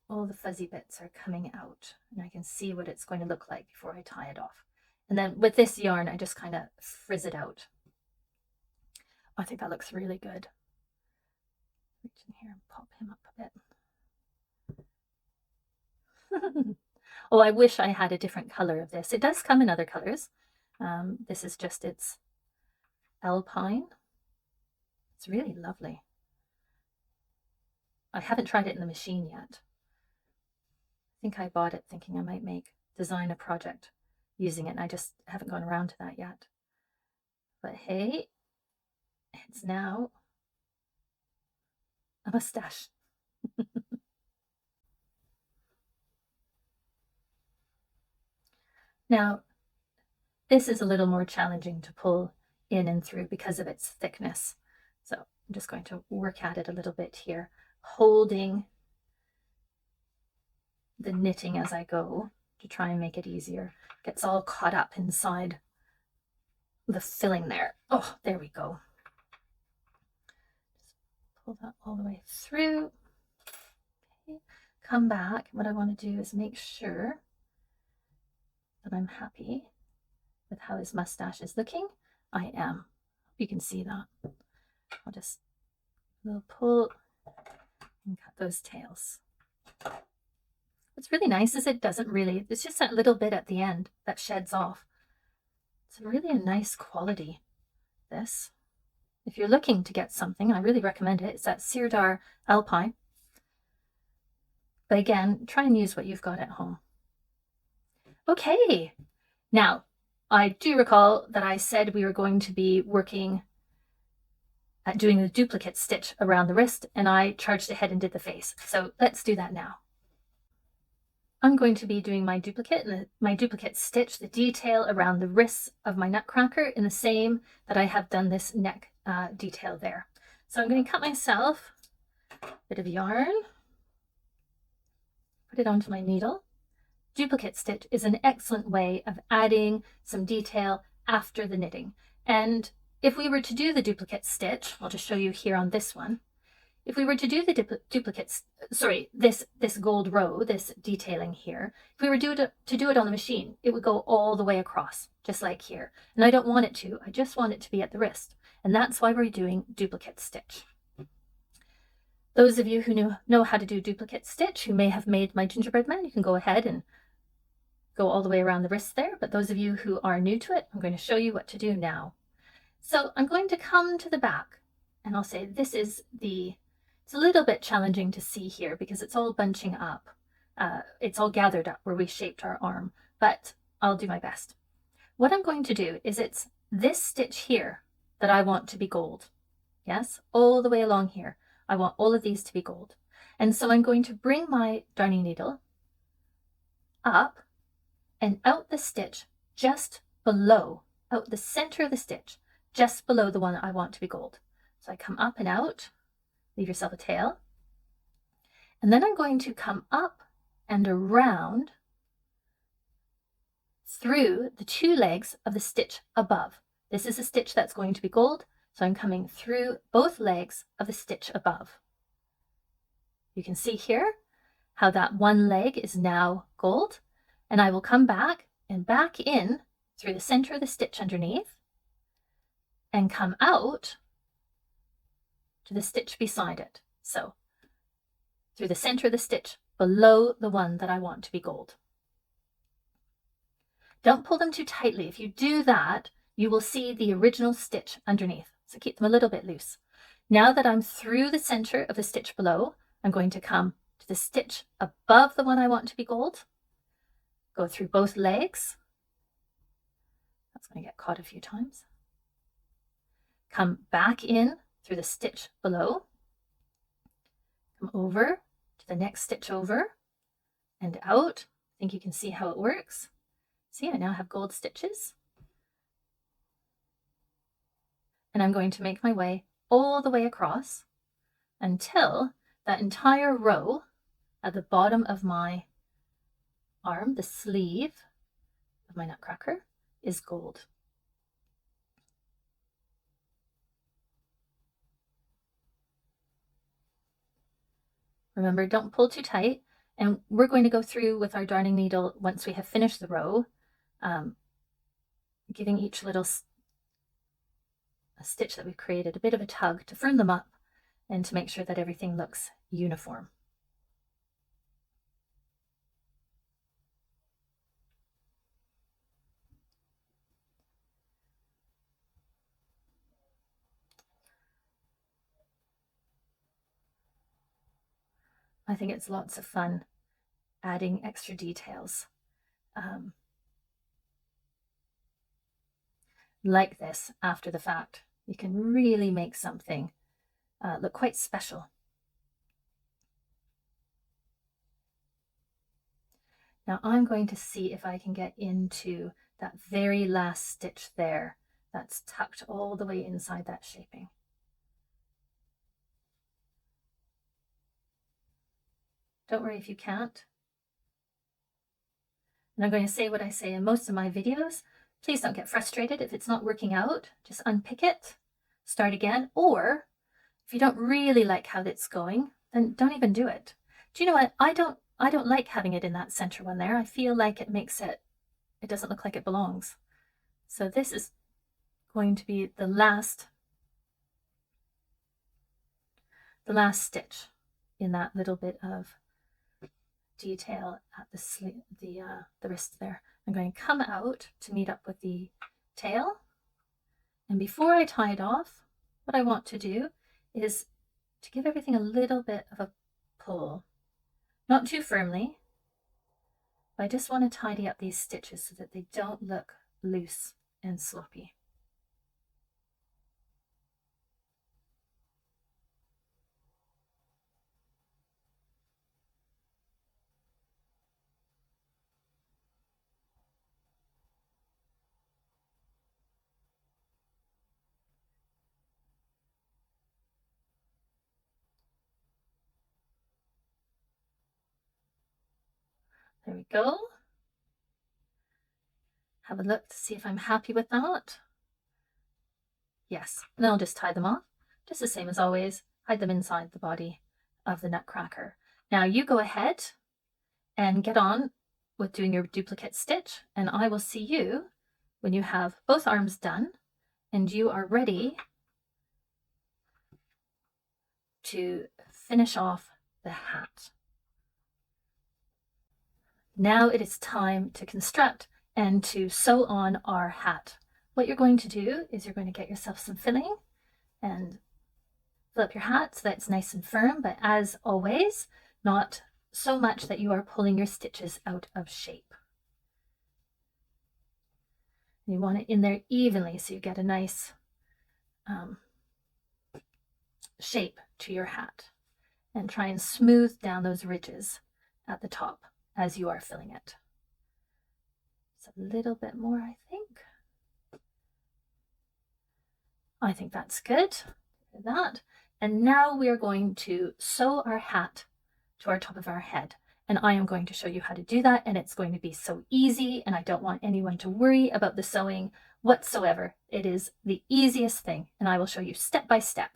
All the fuzzy bits are coming out, and I can see what it's going to look like before I tie it off. And then with this yarn, I just kind of frizz it out. I think that looks really good. Reach in here and pop him up a bit. Oh, I wish I had a different color of this. It does come in other colors. This is just its Alpine. It's really lovely. I haven't tried it in the machine yet. I think I bought it thinking I might design a project using it, and I just haven't gone around to that yet. But hey, it's now a mustache. Now, this is a little more challenging to pull in and through because of its thickness. So I'm just going to work at it a little bit here, holding the knitting as I go to try and make it easier. It gets all caught up inside the filling there. Oh, there we go. Just pull that all the way through. Okay. Come back. What I want to do is make sure that I'm happy with how his mustache is looking. I am. You can see that. I'll just pull and cut those tails. What's really nice is it doesn't really, it's just that little bit at the end that sheds off. It's really a nice quality, this. If you're looking to get something, I really recommend it. It's that Sirdar Alpine. But again, try and use what you've got at home. Okay, now I do recall that I said we were going to be working doing the duplicate stitch around the wrist, and I charged ahead and did the face. So let's do that now. I'm going to be doing my duplicate and my duplicate stitch, the detail around the wrists of my Nutcracker in the same that I have done this neck detail there. So I'm going to cut myself a bit of yarn, put it onto my needle. Duplicate stitch is an excellent way of adding some detail after the knitting. And if we were to do the duplicate stitch, I'll just show you here on this one. If we were to do the this gold row, this detailing here, if we were to do it on the machine, it would go all the way across, just like here. And I don't want it to, I just want it to be at the wrist. And that's why we're doing duplicate stitch. Those of you who know how to do duplicate stitch, who may have made my gingerbread man, you can go ahead and go all the way around the wrist there. But those of you who are new to it, I'm going to show you what to do now. So I'm going to come to the back and I'll say this is it's a little bit challenging to see here because it's all bunching up. It's all gathered up where we shaped our arm, but I'll do my best. What I'm going to do is it's this stitch here that I want to be gold. Yes, all the way along here. I want all of these to be gold. And so I'm going to bring my darning needle up and out the stitch just below, out the center of the stitch, just below the one I want to be gold. So I come up and out. Leave yourself a tail. And then I'm going to come up and around through the two legs of the stitch above. This is a stitch that's going to be gold, so I'm coming through both legs of the stitch above. You can see here how that one leg is now gold, and I will come back and back in through the center of the stitch underneath and come out to the stitch beside it. So through the center of the stitch below the one that I want to be gold. Don't pull them too tightly. If you do that, you will see the original stitch underneath. So keep them a little bit loose. Now that I'm through the center of the stitch below, I'm going to come to the stitch above the one I want to be gold, go through both legs. That's going to get caught a few times. Come back in through the stitch below, come over to the next stitch over and out. I think you can see how it works. See, I now have gold stitches. And I'm going to make my way all the way across until that entire row at the bottom of my arm, the sleeve of my Nutcracker, is gold. Remember, don't pull too tight, and we're going to go through with our darning needle once we have finished the row, giving each little stitch that we've created a bit of a tug to firm them up and to make sure that everything looks uniform. I think it's lots of fun adding extra details like this after the fact. You can really make something look quite special. Now I'm going to see if I can get into that very last stitch there that's tucked all the way inside that shaping. Don't worry if you can't. And I'm going to say what I say in most of my videos. Please don't get frustrated if it's not working out. Just unpick it, start again, or if you don't really like how it's going, then don't even do it. Do you know what? I don't like having it in that center one there. I feel like it makes it doesn't look like it belongs. So this is going to be the last stitch in that little bit of detail at the wrist there. I'm going to come out to meet up with the tail, and before I tie it off, what I want to do is to give everything a little bit of a pull, not too firmly, but I just want to tidy up these stitches so that they don't look loose and sloppy. There we go. Have a look to see if I'm happy with that. Yes, and then I'll just tie them off, just the same as always, hide them inside the body of the Nutcracker. Now you go ahead and get on with doing your duplicate stitch, and I will see you when you have both arms done and you are ready to finish off the hat. Now it is time to construct and to sew on our hat. What you're going to do is you're going to get yourself some filling and fill up your hat so that it's nice and firm, but as always, not so much that you are pulling your stitches out of shape. You want it in there evenly so you get a nice shape to your hat, and try and smooth down those ridges at the top as you are filling it. Just a little bit more, I think. I think that's good. Do that. And now we are going to sew our hat to our top of our head. And I am going to show you how to do that, and it's going to be so easy, and I don't want anyone to worry about the sewing whatsoever. It is the easiest thing, and I will show you step by step,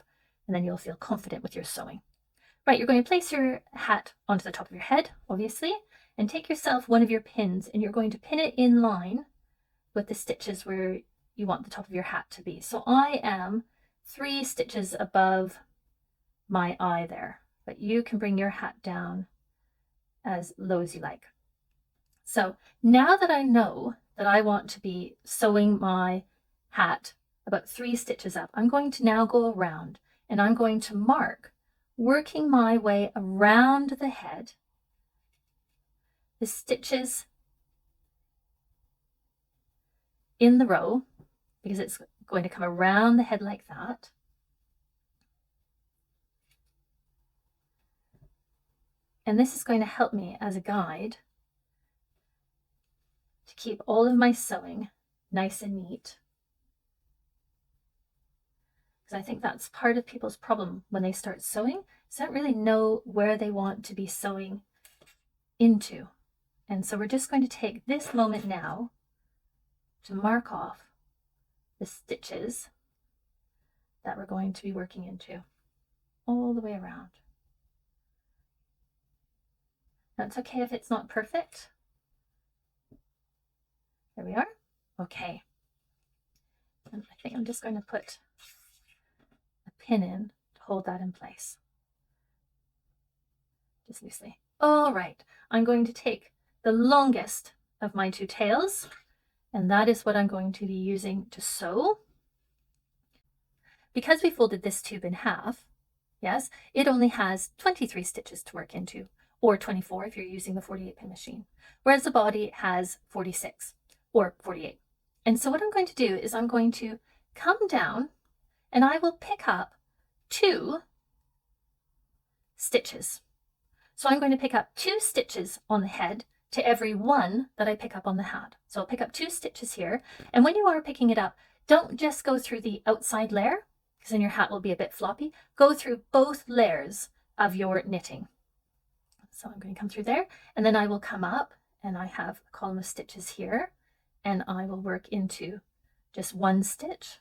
and then you'll feel confident with your sewing. Right, you're going to place your hat onto the top of your head, obviously, and take yourself one of your pins, and you're going to pin it in line with the stitches where you want the top of your hat to be. So I am 3 stitches above my eye there, but you can bring your hat down as low as you like. So now that I know that I want to be sewing my hat about 3 stitches up, I'm going to now go around and I'm going to mark, working my way around the head, the stitches in the row, because it's going to come around the head like that. And this is going to help me as a guide to keep all of my sewing nice and neat. Because I think that's part of people's problem when they start sewing, is they don't really know where they want to be sewing into. And so we're just going to take this moment now to mark off the stitches that we're going to be working into all the way around. Now it's okay if it's not perfect. There we are. Okay. And I think I'm just going to put a pin in to hold that in place. Just loosely. All right. I'm going to take the longest of my 2 tails, and that is what I'm going to be using to sew. Because we folded this tube in half, yes, it only has 23 stitches to work into, or 24 if you're using the 48 pin machine, whereas the body has 46 or 48. And so what I'm going to do is I'm going to come down and I will pick up 2 stitches. So I'm going to pick up 2 stitches on the head to every 1 that I pick up on the hat. So I'll pick up 2 stitches here. And when you are picking it up, don't just go through the outside layer, because then your hat will be a bit floppy. Go through both layers of your knitting. So I'm going to come through there, and then I will come up, and I have a column of stitches here, and I will work into just 1 stitch.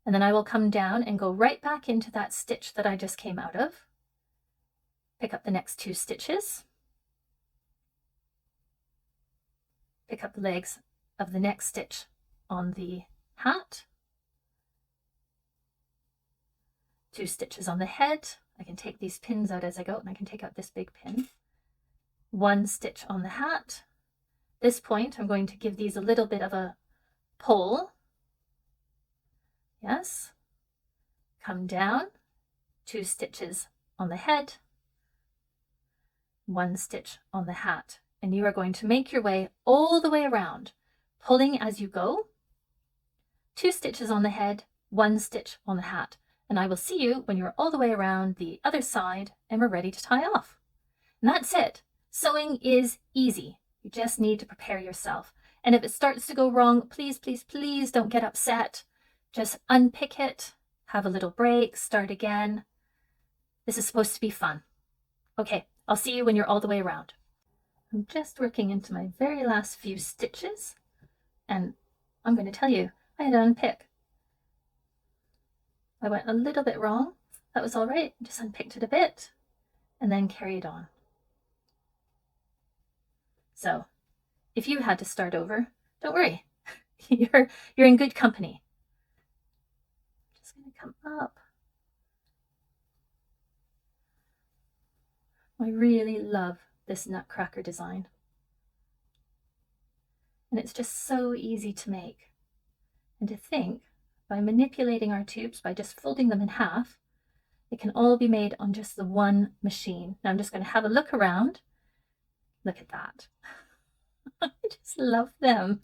And then I will come down and go right back into that stitch that I just came out of. Pick up the next 2 stitches. Pick up the legs of the next stitch on the hat. 2 stitches on the head. I can take these pins out as I go, and I can take out this big pin. 1 stitch on the hat. This point, I'm going to give these a little bit of a pull. Yes. Come down, 2 stitches on the head, 1 stitch on the hat. And you are going to make your way all the way around, pulling as you go. 2 stitches on the head, 1 stitch on the hat. And I will see you when you're all the way around the other side and we're ready to tie off. And that's it. Sewing is easy. You just need to prepare yourself. And if it starts to go wrong, please, please, please don't get upset. Just unpick it, have a little break, start again. This is supposed to be fun. Okay, I'll see you when you're all the way around. I'm just working into my very last few stitches, and I'm going to tell you, I had to unpick. I went a little bit wrong. That was all right. Just unpicked it a bit and then carried on. So if you had to start over, don't worry. You're in good company. Just going to come up. I really love this Nutcracker design. And it's just so easy to make. And to think, by manipulating our tubes, by just folding them in half, it can all be made on just the one machine. Now I'm just going to have a look around. Look at that. I just love them.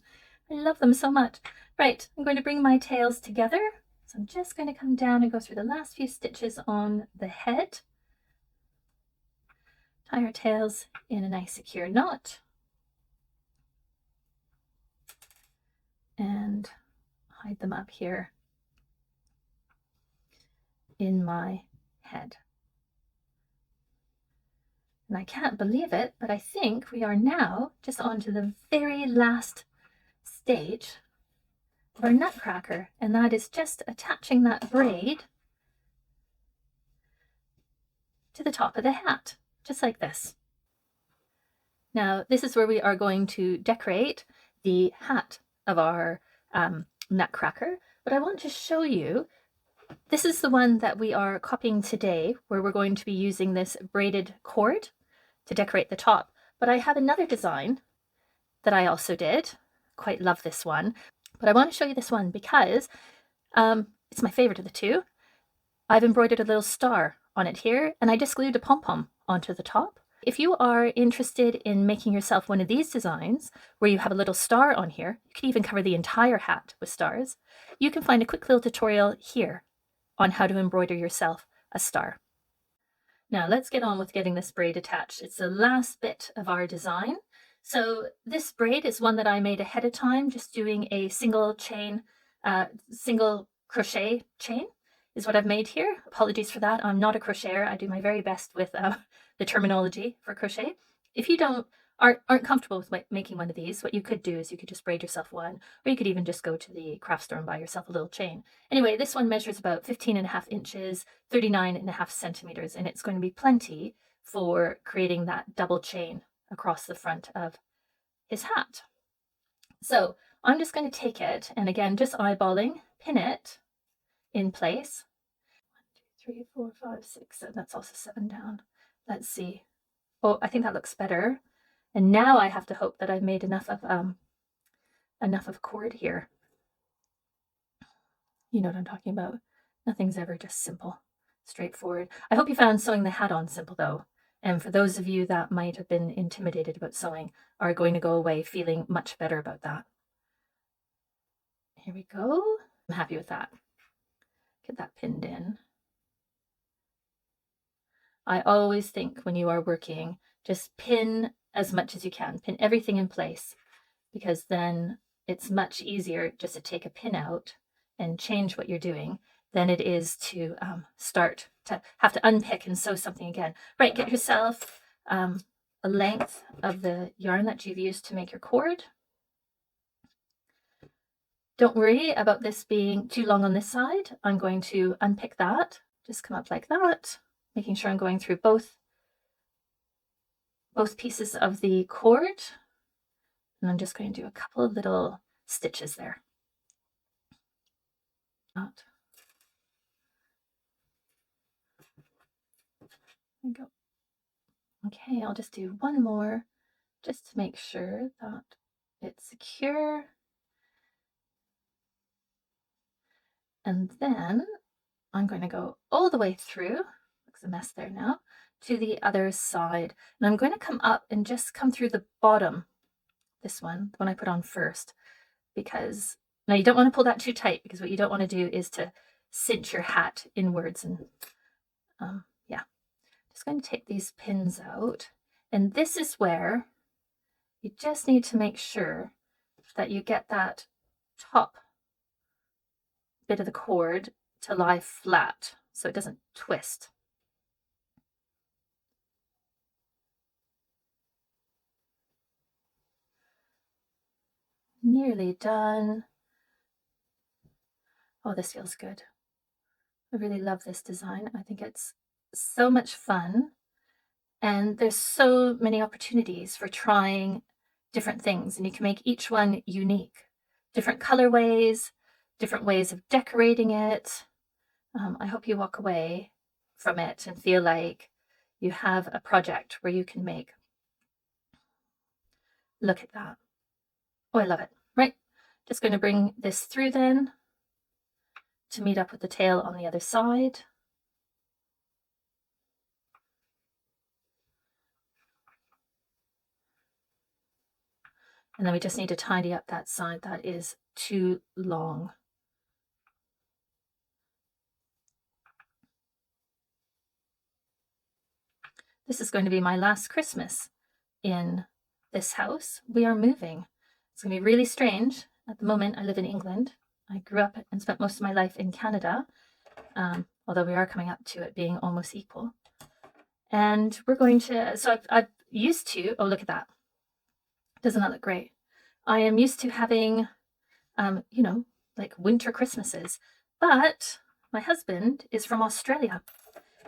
I love them so much. Right, I'm going to bring my tails together. So I'm just going to come down and go through the last few stitches on the head. Tie our tails in a nice secure knot. And hide them up here in my head. And I can't believe it, but I think we are now just on to the very last stage of our Nutcracker, and that is just attaching that braid to the top of the hat, just like this. Now, this is where we are going to decorate the hat of our Nutcracker, but I want to show you, this is the one that we are copying today, where we're going to be using this braided cord to decorate the top. But I have another design that I also did. Quite love this one, but I want to show you this one because it's my favorite of the two. I've embroidered a little star on it here, and I just glued a pom-pom onto the top. If you are interested in making yourself one of these designs where you have a little star on here, you could even cover the entire hat with stars, you can find a quick little tutorial here on how to embroider yourself a star. Now let's get on with getting this braid attached. It's the last bit of our design. So this braid is one that I made ahead of time, just doing a single crochet chain is what I've made here. Apologies for that. I'm not a crocheter. I do my very best with the terminology for crochet. If you aren't comfortable with making one of these, what you could do is you could just braid yourself one, or you could even just go to the craft store and buy yourself a little chain. Anyway, this one measures about 15.5 inches, 39.5 centimeters, and it's going to be plenty for creating that double chain across the front of his hat. So I'm just going to take it, and again, just eyeballing, pin it in place. 1, 2, 3, 4, 5, 6, 7. That's also 7 down. Let's see. Oh, I think that looks better. And now I have to hope that I've made enough of cord here. You know what I'm talking about. Nothing's ever just simple, straightforward. I hope you found sewing the hat on simple though. And for those of you that might have been intimidated about sewing, are going to go away feeling much better about that. Here we go. I'm happy with that. Get that pinned in. I always think when you are working, just pin as much as you can. Pin everything in place, because then it's much easier just to take a pin out and change what you're doing than it is to start to have to unpick and sew something again. Right, get yourself a length of the yarn that you've used to make your cord. Don't worry about this being too long on this side. I'm going to unpick that. Just come up like that, making sure I'm going through both pieces of the cord. And I'm just going to do a couple of little stitches there. There we go. Okay, I'll just do one more just to make sure that it's secure. And then I'm going to go all the way through, looks a mess there now, to the other side. And I'm going to come up and just come through the bottom, this one, the one I put on first, because now you don't want to pull that too tight, because what you don't want to do is to cinch your hat inwards. And yeah, just going to take these pins out. And this is where you just need to make sure that you get that top bit of the cord to lie flat so it doesn't twist. nearly done. Oh, this feels good. I really love this design. I think it's so much fun. And there's so many opportunities for trying different things, and you can make each one unique. Different colorways, different ways of decorating it. I hope you walk away from it and feel like you have a project where you can make. Look at that. Oh, I love it. Right, just going to bring this through then to meet up with the tail on the other side. And then we just need to tidy up that side that is too long. This is going to be my last Christmas in this house. We are moving. It's going to be really strange. At the moment, I live in England. I grew up and spent most of my life in Canada, although we are coming up to it being almost equal. And we're going to, so I've used to, oh, look at that. Doesn't that look great? I am used to having, you know, like winter Christmases, but my husband is from Australia,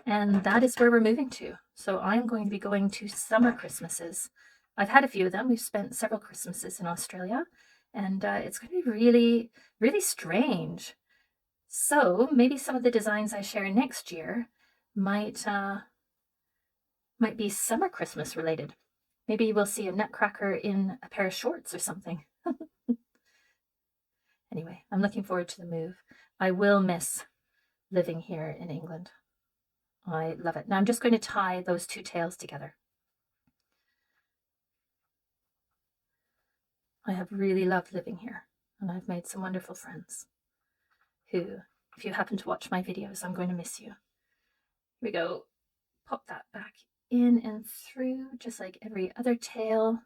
and that is where we're moving to. So I'm going to be going to summer Christmases. I've had a few of them. We've spent several Christmases in Australia, and it's going to be really, really strange. So maybe some of the designs I share next year might be summer Christmas related. Maybe we'll see a Nutcracker in a pair of shorts or something. Anyway, I'm looking forward to the move. I will miss living here in England. I love it. Now I'm just going to tie those two tails together. I have really loved living here, and I've made some wonderful friends who, if you happen to watch my videos, I'm going to miss you. Here we go. Pop that back in and through, just like every other tail.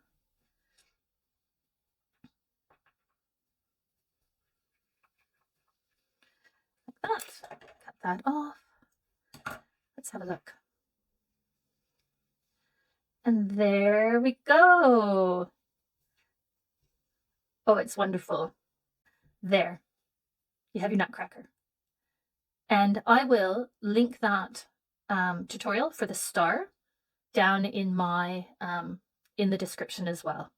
Like that. Cut that off. Let's have a look. And there we go. Oh, it's wonderful. There. You have your Nutcracker. And I will link that tutorial for the star down in my in the description as well.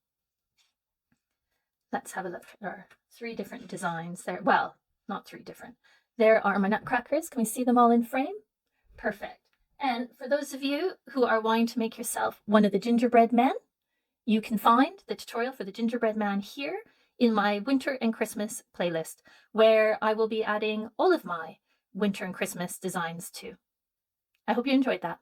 Let's have a look. There are 3 different designs there. Well, not 3 different. There are my Nutcrackers. Can we see them all in frame? Perfect. And for those of you who are wanting to make yourself one of the gingerbread men, you can find the tutorial for the gingerbread man here in my winter and Christmas playlist, where I will be adding all of my winter and Christmas designs too. I hope you enjoyed that.